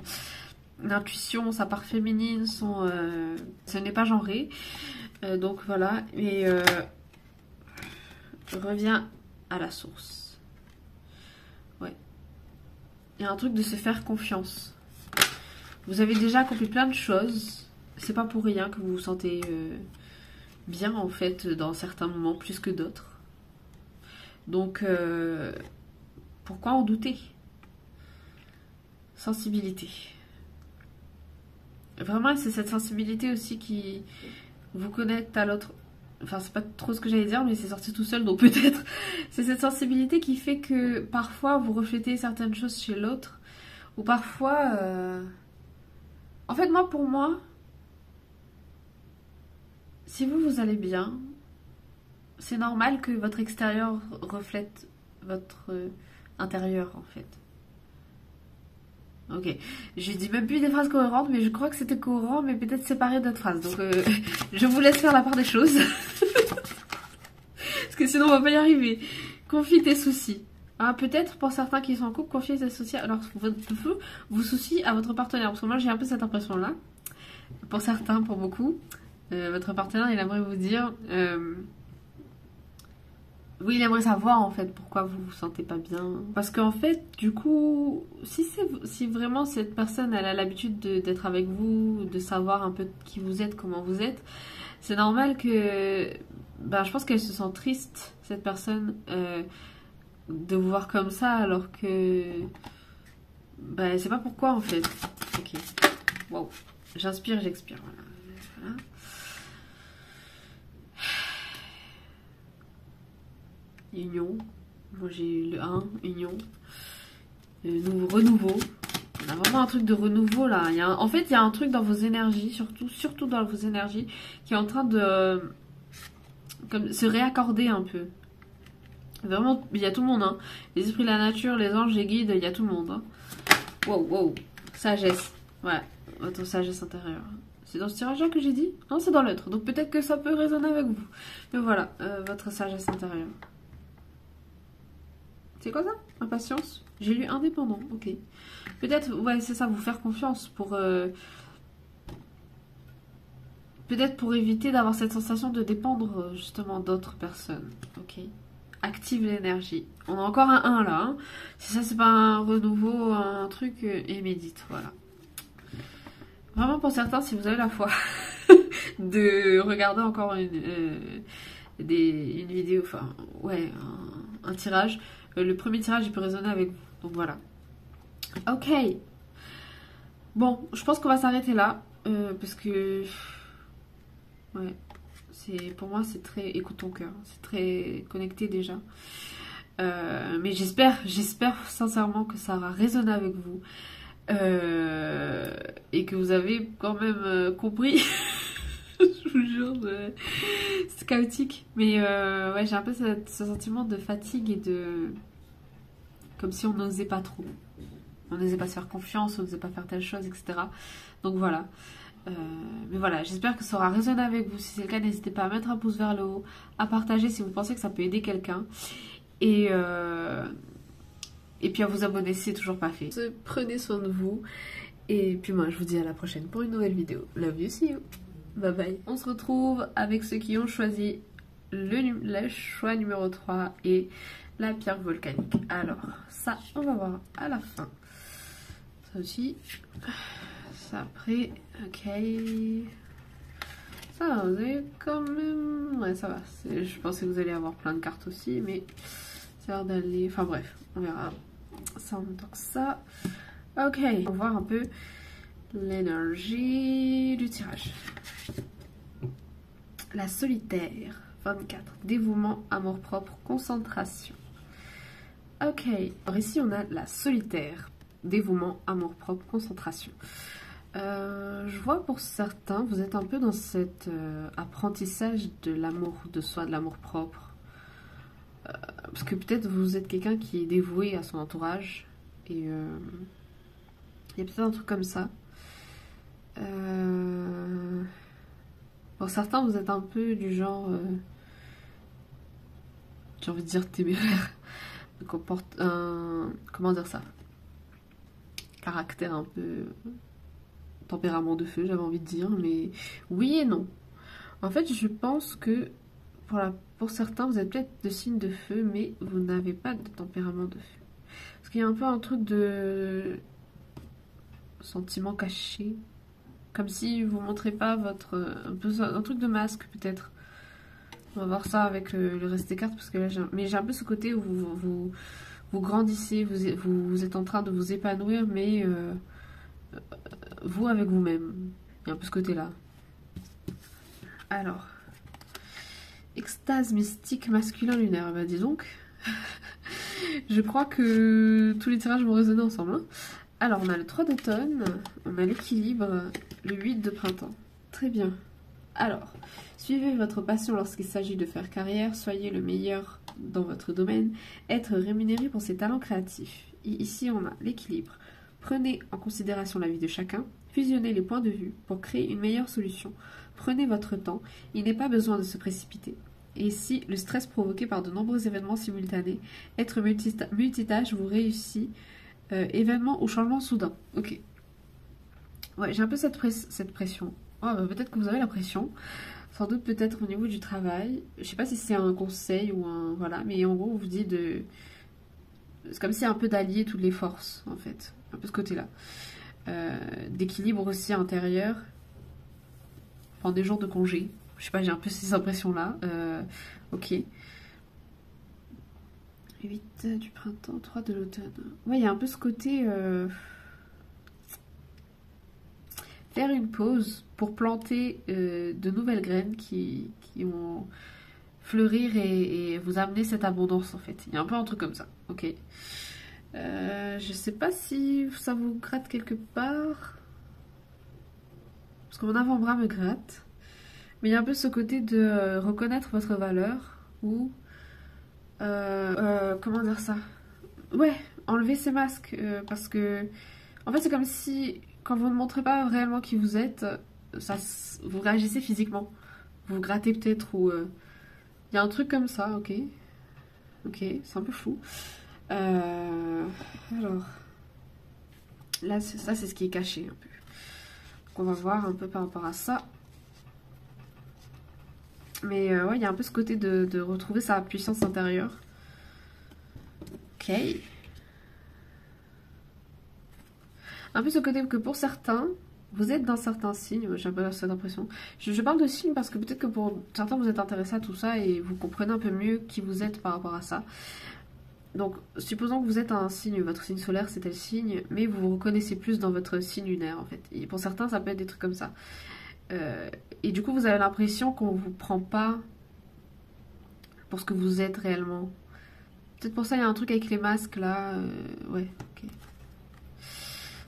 intuition, sa part féminine, ce n'est pas genré. Donc voilà, et reviens à la source. Ouais. Il y a un truc de se faire confiance. Vous avez déjà accompli plein de choses. C'est pas pour rien que vous vous sentez bien en fait dans certains moments plus que d'autres. Donc pourquoi en douter? Sensibilité. Vraiment c'est cette sensibilité aussi qui vous connecte à l'autre. Enfin c'est pas trop ce que j'allais dire mais c'est sorti tout seul donc peut-être. C'est cette sensibilité qui fait que parfois vous reflétez certaines choses chez l'autre. Ou parfois... En fait pour moi... Si vous allez bien, c'est normal que votre extérieur reflète votre intérieur en fait. Ok, je dis même plus des phrases cohérentes, mais je crois que c'était cohérent, mais peut-être séparé d'autres phrases. Donc je vous laisse faire la part des choses. Parce que sinon on va pas y arriver. Confie tes soucis. Ah, peut-être pour certains qui sont en couple, confier tes soucis. Alors vous soucie à votre partenaire. Parce que moi j'ai un peu cette impression-là. Pour certains, pour beaucoup. Votre partenaire, il aimerait vous dire... Oui, il aimerait savoir en fait pourquoi vous vous sentez pas bien. Parce qu'en fait, du coup, si vraiment cette personne, elle a l'habitude d'être avec vous, de savoir un peu qui vous êtes, comment vous êtes, c'est normal que... Ben, je pense qu'elle se sent triste, cette personne, de vous voir comme ça, alors que... Ben, elle sait pas pourquoi en fait. Ok. Wow. J'inspire, j'expire. Voilà. Union. Moi j'ai eu le 1, union. Renouveau. On a vraiment un truc de renouveau là. En fait, il y a un truc dans vos énergies, surtout dans vos énergies, qui est en train de se réaccorder un peu. Vraiment, il y a tout le monde. Hein. Les esprits de la nature, les anges, les guides, il y a tout le monde. Hein. Wow. Sagesse. Ouais, votre sagesse intérieure. C'est dans ce tirage-là que j'ai dit? Non, c'est dans l'autre. Donc peut-être que ça peut résonner avec vous. Mais voilà, votre sagesse intérieure. C'est quoi ça? Impatience? J'ai lu indépendant, ok. Peut-être, ouais, c'est ça, vous faire confiance pour... peut-être pour éviter d'avoir cette sensation de dépendre justement d'autres personnes, ok. Active l'énergie. On a encore un 1 là. Hein. Si ça, c'est pas un renouveau, un truc, et médite, voilà. Vraiment pour certains, si vous avez la foi de regarder encore une vidéo, enfin, ouais, un tirage... le premier tirage, il peut résonner avec vous. Donc voilà. Ok. Bon, je pense qu'on va s'arrêter là. Parce que... Ouais. Pour moi, c'est très... Écoute ton cœur. C'est très connecté déjà. Mais j'espère sincèrement que ça aura résonné avec vous. Et que vous avez quand même compris. Je vous jure, c'est chaotique. Mais ouais, j'ai un peu ce sentiment de fatigue et de... Comme si on n'osait pas trop. On n'osait pas se faire confiance, on n'osait pas faire telle chose, etc. Donc voilà. Mais voilà, j'espère que ça aura résonné avec vous. Si c'est le cas, n'hésitez pas à mettre un pouce vers le haut, à partager si vous pensez que ça peut aider quelqu'un. Et puis à vous abonner si c'est toujours pas fait. Prenez soin de vous. Et puis moi, je vous dis à la prochaine pour une nouvelle vidéo. Love you, see you. Bye bye. On se retrouve avec ceux qui ont choisi le choix numéro 3 et la pierre volcanique. Alors, ça, on va voir à la fin. Ça aussi. Ça après, ok. Ça va, vous avez quand même... Ouais, ça va. Je pensais que vous allez avoir plein de cartes aussi, mais ça a l'air d'aller... Enfin bref, on verra ça en même temps que ça. Ok, on va voir un peu l'énergie du tirage. La solitaire, 24. Dévouement, amour-propre, concentration. Ok, alors ici on a la solitaire. Dévouement, amour-propre, concentration. Je vois pour certains, vous êtes un peu dans cet apprentissage de l'amour de soi, de l'amour-propre. Parce que peut-être vous êtes quelqu'un qui est dévoué à son entourage. Et il y a peut-être un truc comme ça. Pour certains, vous êtes un peu du genre... j'ai envie de dire téméraire. Comporte un... Comment dire ça? Caractère un peu... tempérament de feu, j'avais envie de dire. Mais oui et non. En fait, je pense que pour certains, vous êtes peut-être de signe de feu, mais vous n'avez pas de tempérament de feu. Parce qu'il y a un peu un truc de sentiment caché. Comme si vous ne montrez pas votre... un truc de masque, peut-être. On va voir ça avec le reste des cartes, parce que là, j'ai un peu ce côté où vous grandissez, vous êtes en train de vous épanouir, mais vous avec vous-même. Il y a un peu ce côté-là. Alors... Extase mystique masculin lunaire. Bah dis donc. Je crois que tous les tirages vont résonner ensemble. Hein. Alors on a le 3 d'automne, on a l'équilibre, le 8 de printemps. Très bien. Alors, suivez votre passion lorsqu'il s'agit de faire carrière, soyez le meilleur dans votre domaine, être rémunéré pour ses talents créatifs. Et ici on a l'équilibre. Prenez en considération la vie de chacun, fusionnez les points de vue pour créer une meilleure solution. Prenez votre temps, il n'est pas besoin de se précipiter. Et ici, le stress provoqué par de nombreux événements simultanés, être multitâche vous réussit, événement ou changement soudain. Ok. Ouais, j'ai un peu cette pression. Oh, bah, peut-être que vous avez la pression. Sans doute peut-être au niveau du travail. Je sais pas si c'est un conseil ou un... Voilà, mais en gros, on vous dit de... C'est comme si un peu d'allier toutes les forces, en fait. Un peu ce côté-là. D'équilibre aussi intérieur. Pendant des jours de congé. Je sais pas, j'ai un peu ces impressions-là. Ok. 8 du printemps, 3 de l'automne. Ouais, il y a un peu ce côté... faire une pause pour planter de nouvelles graines qui vont fleurir et vous amener cette abondance, en fait. Il y a un peu un truc comme ça. Ok. Je sais pas si ça vous gratte quelque part. Parce que mon avant-bras me gratte. Mais il y a un peu ce côté de reconnaître votre valeur ou... comment dire ça? Ouais, enlever ces masques. Parce que... En fait, c'est comme si, quand vous ne montrez pas réellement qui vous êtes, vous réagissez physiquement. Vous vous grattez peut-être ou... Il y a un truc comme ça, ok. Ok, c'est un peu flou. Alors... Là, ça, c'est ce qui est caché un peu. Donc, on va voir un peu par rapport à ça. Mais ouais, il y a un peu ce côté de retrouver sa puissance intérieure. Ok. Un peu ce côté que pour certains, vous êtes dans certains signes. J'ai un peu cette impression. Je parle de signes parce que peut-être que pour certains, vous êtes intéressés à tout ça et vous comprenez un peu mieux qui vous êtes par rapport à ça. Donc, supposons que vous êtes un signe, votre signe solaire, c'est tel signe, mais vous vous reconnaissez plus dans votre signe lunaire, en fait. Et pour certains, ça peut être des trucs comme ça. Et du coup, vous avez l'impression qu'on ne vous prend pas pour ce que vous êtes réellement. Peut-être pour ça, il y a un truc avec les masques, là. Ouais, ok.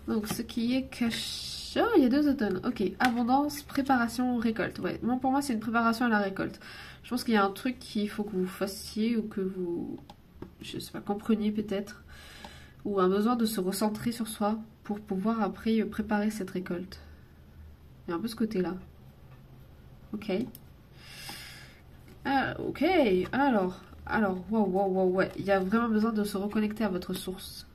Donc, ce qui est caché... Oh, il y a 2 automnes. Ok, abondance, préparation, récolte. Ouais, bon, pour moi, c'est une préparation à la récolte. Je pense qu'il y a un truc qu'il faut que vous fassiez ou que vous... Je sais pas, compreniez peut-être. Ou un besoin de se recentrer sur soi pour pouvoir après préparer cette récolte. Il y a un peu ce côté-là. Ok. Ok, alors, wow, ouais. Il y a vraiment besoin de se reconnecter à votre source.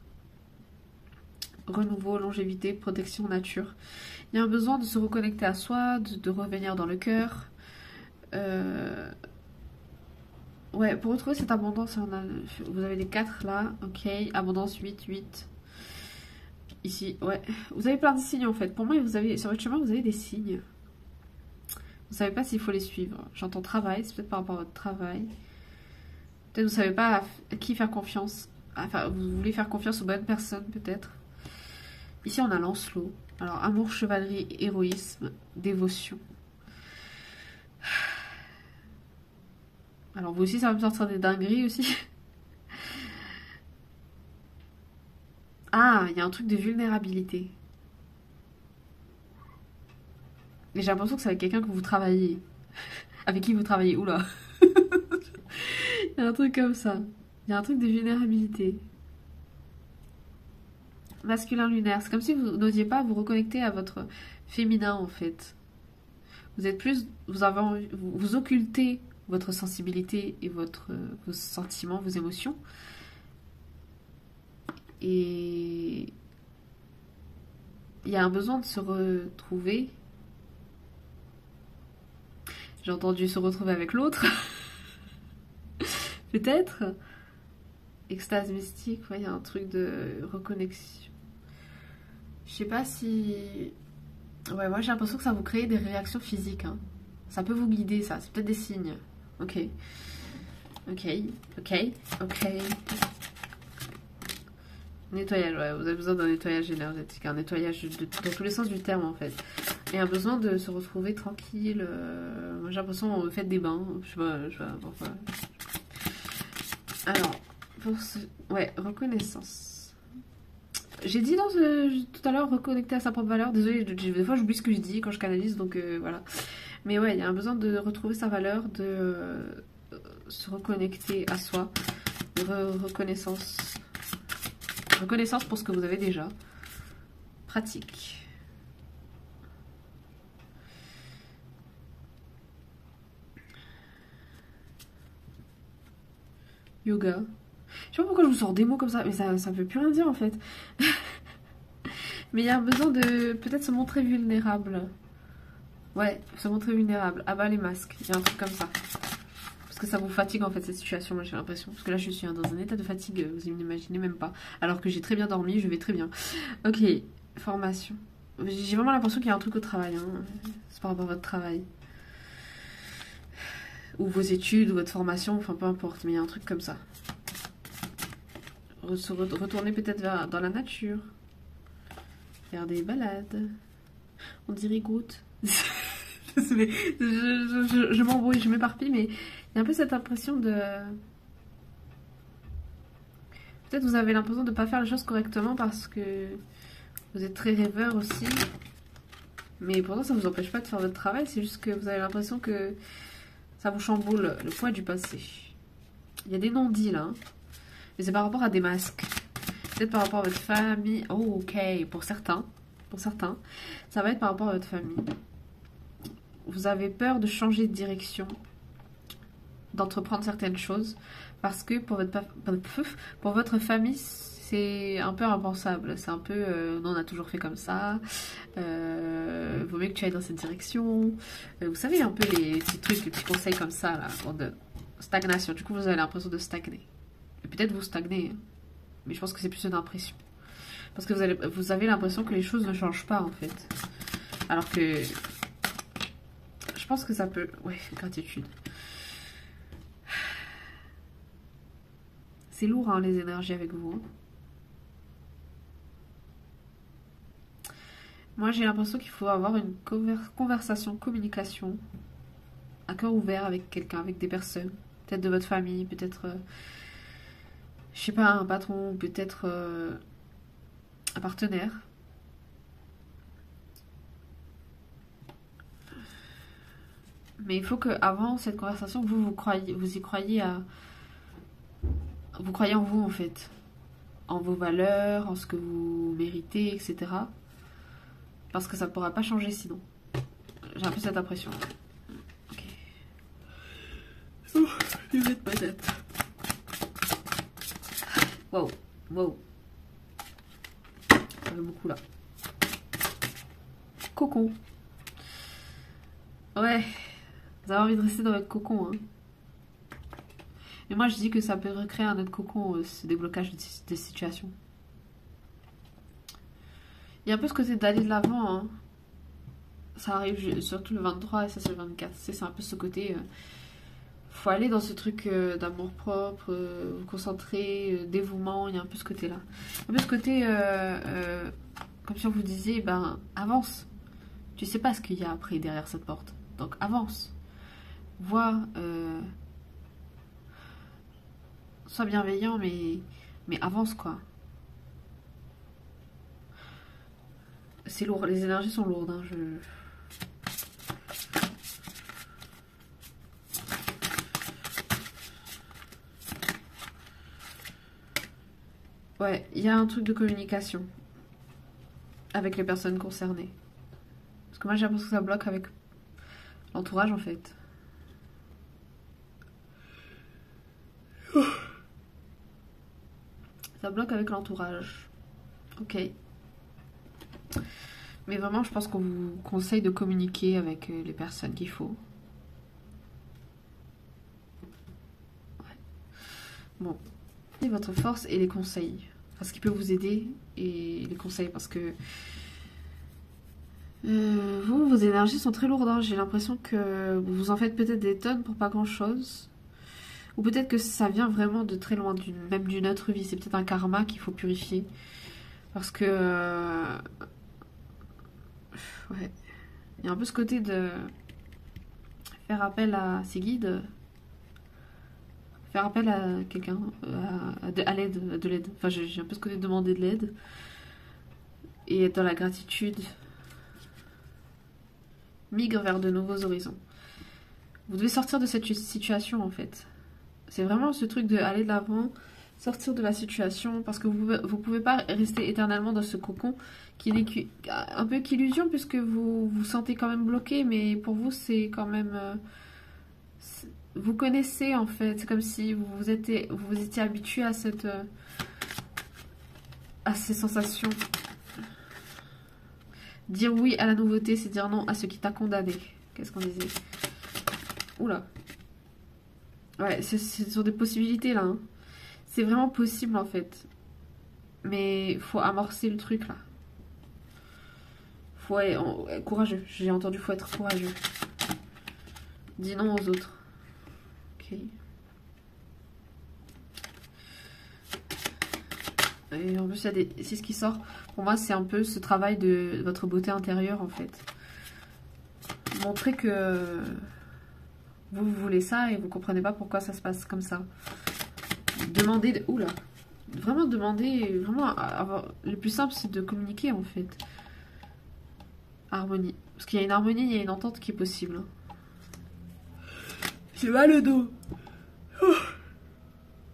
Renouveau, longévité, protection, nature. Il y a un besoin de se reconnecter à soi, de revenir dans le cœur. Ouais, pour retrouver cette abondance, vous avez les 4 là. Ok, abondance 8, 8. Ici, ouais. Vous avez plein de signes en fait. Pour moi, sur votre chemin, vous avez des signes. Vous savez pas s'il faut les suivre. J'entends travail, c'est peut-être par rapport à votre travail. Peut-être vous savez pas à qui faire confiance. Enfin, vous voulez faire confiance aux bonnes personnes, peut-être. Ici, on a Lancelot. Alors, amour, chevalerie, héroïsme, dévotion. Alors, vous aussi, ça va me sortir des dingueries aussi. Ah, il y a un truc de vulnérabilité. Et j'ai l'impression que c'est avec quelqu'un que vous travaillez. Avec qui vous travaillez. Oula. Il y a un truc comme ça. Il y a un truc de vulnérabilité. Masculin lunaire. C'est comme si vous n'osiez pas vous reconnecter à votre féminin, en fait. Vous êtes plus... Vous occultez votre sensibilité et vos sentiments, vos émotions. Et... il y a un besoin de se retrouver. J'ai entendu se retrouver avec l'autre. Peut-être. Extase mystique, ouais, il y a un truc de reconnexion. Je sais pas si... Ouais, moi j'ai l'impression que ça vous crée des réactions physiques. Hein. Ça peut vous guider, ça. C'est peut-être des signes. Ok. Ok. Nettoyage, ouais. Vous avez besoin d'un nettoyage énergétique. Un nettoyage dans tous les sens du terme, en fait. Et un besoin de se retrouver tranquille. Moi j'ai l'impression que vous faites des bains. Je sais pas pourquoi. Alors, pour ce... ouais, reconnaissance. J'ai dit tout à l'heure reconnecter à sa propre valeur. Désolée, des fois j'oublie ce que je dis quand je canalise, donc voilà. Mais ouais, il y a un besoin de retrouver sa valeur, de se reconnecter à soi. Reconnaissance. Reconnaissance pour ce que vous avez déjà. Pratique. Yoga. Je sais pas pourquoi je vous sors des mots comme ça, mais ça ne veut plus rien dire en fait. Mais il y a besoin de peut-être se montrer vulnérable. Ouais, se montrer vulnérable. Ah bah les masques, il y a un truc comme ça. Parce que ça vous fatigue en fait cette situation, moi j'ai l'impression. Parce que là je suis dans un état de fatigue, vous n'imaginez même pas. Alors que j'ai très bien dormi, je vais très bien. Ok, formation. J'ai vraiment l'impression qu'il y a un truc au travail. Hein. C'est par rapport à votre travail. Ou vos études, ou votre formation, enfin peu importe, mais il y a un truc comme ça. Retourner peut-être dans la nature. Faire des balades. On dirait Groot. Désolée, je m'embrouille, je m'éparpille, mais il y a un peu cette impression de... Peut-être vous avez l'impression de ne pas faire les choses correctement parce que vous êtes très rêveur aussi. Mais pourtant, ça ne vous empêche pas de faire votre travail, c'est juste que vous avez l'impression que ça vous chamboule le poids du passé. Il y a des non-dits là, hein. Mais c'est par rapport à des masques. Peut-être par rapport à votre famille. Oh, ok, pour certains, ça va être par rapport à votre famille. Vous avez peur de changer de direction, d'entreprendre certaines choses, parce que pour votre famille, c'est un peu impensable. C'est un peu, non, on a toujours fait comme ça, vaut mieux que tu ailles dans cette direction. Vous savez, un peu les petits trucs, les petits conseils comme ça, là, de stagnation. Du coup, vous avez l'impression de stagner. Et peut-être vous stagnez, hein. Mais je pense que c'est plus une impression. Parce que vous avez l'impression que les choses ne changent pas, en fait. Alors que... je pense que ça peut... ouais, gratitude. C'est lourd, hein, les énergies avec vous. Moi, j'ai l'impression qu'il faut avoir une conversation, communication à cœur ouvert avec quelqu'un, avec des personnes. Peut-être de votre famille, peut-être... je sais pas, un patron, peut-être un partenaire. Mais il faut qu'avant cette conversation, vous y croyez à... vous croyez en vous, en fait. En vos valeurs, en ce que vous méritez, etc. Parce que ça ne pourra pas changer sinon. J'ai un peu cette impression. Ok. Oh, je vais mettre ma tête. Wow, wow. Ça fait beaucoup là. Cocon. Ouais. Vous avez envie de rester dans votre cocon, hein. Mais moi je dis que ça peut recréer un autre cocon, ce déblocage de situation. Il y a un peu ce côté d'aller de l'avant, hein. ça arrive surtout le 23 et ça c'est le 24. C'est un peu ce côté... faut aller dans ce truc d'amour propre, vous concentrer, dévouement, il y a un peu ce côté-là. Un peu ce côté, comme si on vous disait, ben avance. Tu sais pas ce qu'il y a après derrière cette porte. Donc avance. Vois, sois bienveillant, mais avance quoi. C'est lourd, les énergies sont lourdes. Hein, Ouais, il y a un truc de communication avec les personnes concernées. Parce que moi j'ai l'impression que ça bloque avec l'entourage en fait. Ça bloque avec l'entourage. Ok. Mais vraiment, je pense qu'on vous conseille de communiquer avec les personnes qu'il faut. Ouais. Bon. Et votre force et les conseils. Parce qu'il peut vous aider et les conseils. Parce que vos énergies sont très lourdes. Hein. J'ai l'impression que vous vous en faites peut-être des tonnes pour pas grand-chose. Ou peut-être que ça vient vraiment de très loin, même d'une autre vie. C'est peut-être un karma qu'il faut purifier. Parce que... ouais. Il y a un peu ce côté de faire appel à ses guides. Faire appel à quelqu'un, à l'aide, de l'aide. Enfin, j'ai un peu ce côté de demander de l'aide. Et être dans la gratitude. Migre vers de nouveaux horizons. Vous devez sortir de cette situation, en fait. C'est vraiment ce truc de aller de l'avant, sortir de la situation, parce que vous pouvez pas rester éternellement dans ce cocon qui n'est un peu qu'illusion, puisque vous vous sentez quand même bloqué, mais pour vous, c'est quand même... vous connaissez, en fait. C'est comme si vous étiez habitué à ces sensations. Dire oui à la nouveauté, c'est dire non à ce qui t'a condamné. Qu'est-ce qu'on disait? Oula. Ouais, c'est sur des possibilités, là. Hein. C'est vraiment possible, en fait. Mais il faut amorcer le truc, là. Faut être courageux. J'ai entendu, faut être courageux. Dis non aux autres. Ok. Et en plus, c'est ce qui sort. Pour moi, c'est un peu ce travail de votre beauté intérieure, en fait. Montrer que vous voulez ça et vous comprenez pas pourquoi ça se passe comme ça. Demandez... Oula. Vraiment demander... Vraiment avoir... Le plus simple, c'est de communiquer, en fait. Harmonie. Parce qu'il y a une harmonie, il y a une entente qui est possible. J'ai mal au dos.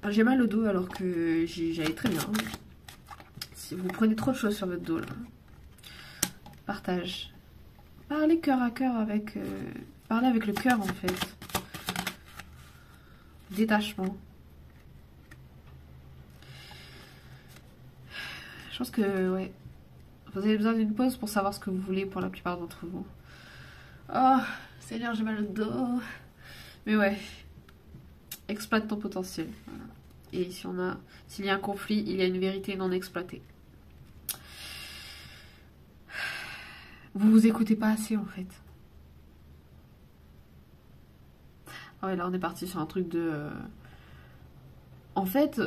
J'ai mal au dos alors que j'allais très bien. Si vous prenez trop de choses sur votre dos, là. Partage. Parlez cœur à cœur avec... parlez avec le cœur, en fait. Détachement. Je pense que, ouais. Vous avez besoin d'une pause pour savoir ce que vous voulez pour la plupart d'entre vous. Oh, Seigneur, j'ai mal au dos. Mais ouais. Exploite ton potentiel. Voilà. Et s'il y a un conflit, il y a une vérité non exploitée. Vous vous écoutez pas assez, en fait. Ah ouais, là, on est parti sur un truc de... En fait...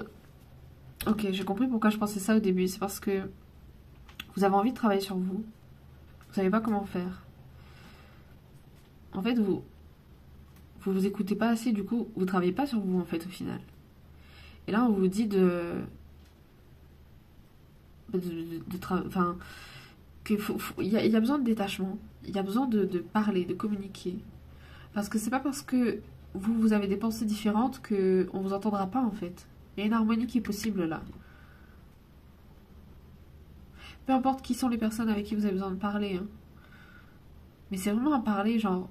Ok, j'ai compris pourquoi je pensais ça au début. C'est parce que vous avez envie de travailler sur vous. Vous savez pas comment faire. En fait, vous écoutez pas assez, du coup, vous travaillez pas sur vous, en fait, au final. Et là, on vous dit enfin, qu'il y a besoin de détachement. Il y a besoin de parler, de communiquer. Parce que c'est pas parce que vous avez des pensées différentes qu'on vous entendra pas, en fait. Il y a une harmonie qui est possible, là. Peu importe qui sont les personnes avec qui vous avez besoin de parler. Hein. Mais c'est vraiment à parler, genre...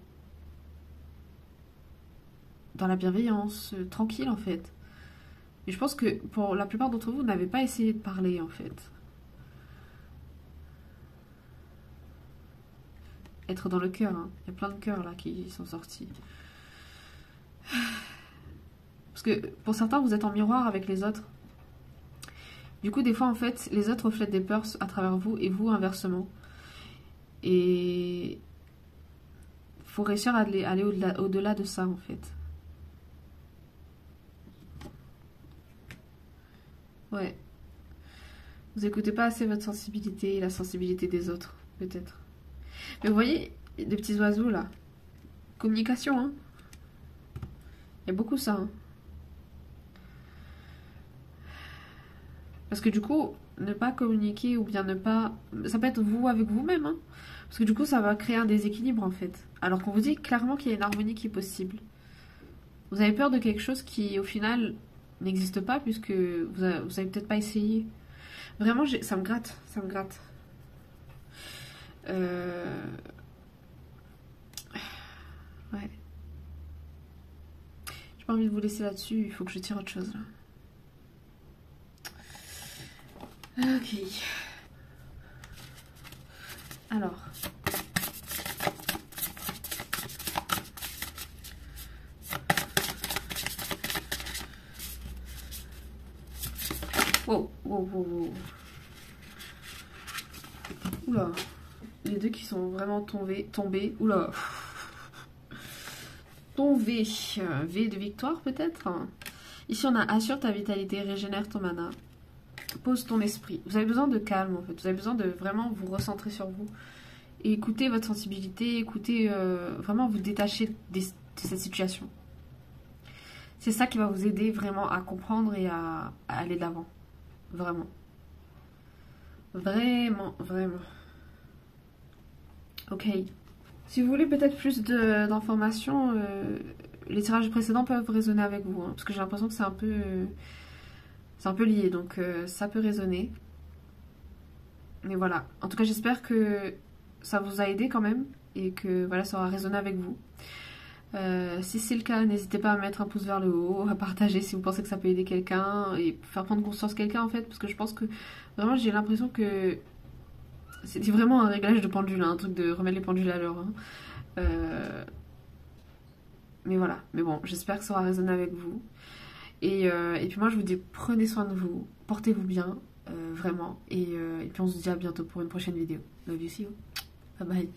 dans la bienveillance, tranquille, en fait. Et je pense que pour la plupart d'entre vous, vous n'avez pas essayé de parler, en fait. Être dans le cœur. Hein. Il y a plein de cœurs, là, qui sont sortis. Parce que pour certains, vous êtes en miroir avec les autres. Du coup, des fois, en fait, les autres reflètent des peurs à travers vous et vous, inversement. Et faut réussir à aller au-delà de ça en fait. Ouais. Vous écoutez pas assez votre sensibilité et la sensibilité des autres, peut-être. Mais vous voyez, les petits oiseaux là. Communication, hein. Il y a beaucoup ça, hein. Parce que du coup, ne pas communiquer ou bien ne pas... Ça peut être vous avec vous-même, hein. Parce que du coup, ça va créer un déséquilibre en fait. Alors qu'on vous dit clairement qu'il y a une harmonie qui est possible. Vous avez peur de quelque chose qui, au final, n'existe pas puisque vous avez peut-être pas essayé. Vraiment, ça me gratte, ça me gratte. Ouais. J'ai pas envie de vous laisser là-dessus, il faut que je tire autre chose là. Ok. Alors. Wow, wow, wow, wow. Oula. Les deux qui sont vraiment tombés. Oula. Tombés. V de victoire peut-être. Ici on a assure ta vitalité, régénère ton mana. Pose ton esprit. Vous avez besoin de calme en fait. Vous avez besoin de vraiment vous recentrer sur vous. Et écoutez votre sensibilité. Écoutez vraiment vous détacher de cette situation. C'est ça qui va vous aider vraiment à comprendre et à aller de l'avant. Vraiment. Vraiment, vraiment. Ok. Si vous voulez peut-être plus d'informations, les tirages précédents peuvent résonner avec vous. Hein, parce que j'ai l'impression que c'est un peu lié. Donc ça peut résonner. Mais voilà. En tout cas, j'espère que ça vous a aidé quand même. Et que voilà, ça aura résonné avec vous. Si c'est le cas, n'hésitez pas à mettre un pouce vers le haut, à partager si vous pensez que ça peut aider quelqu'un et faire prendre conscience quelqu'un en fait, parce que je pense que vraiment j'ai l'impression que c'est vraiment un réglage de pendule, hein, un truc de remettre les pendules à l'heure. Hein. Mais voilà, mais bon, j'espère que ça aura résonné avec vous. Et puis moi je vous dis prenez soin de vous, portez-vous bien, vraiment, et puis on se dit à bientôt pour une prochaine vidéo. Love you, see you. Bye bye.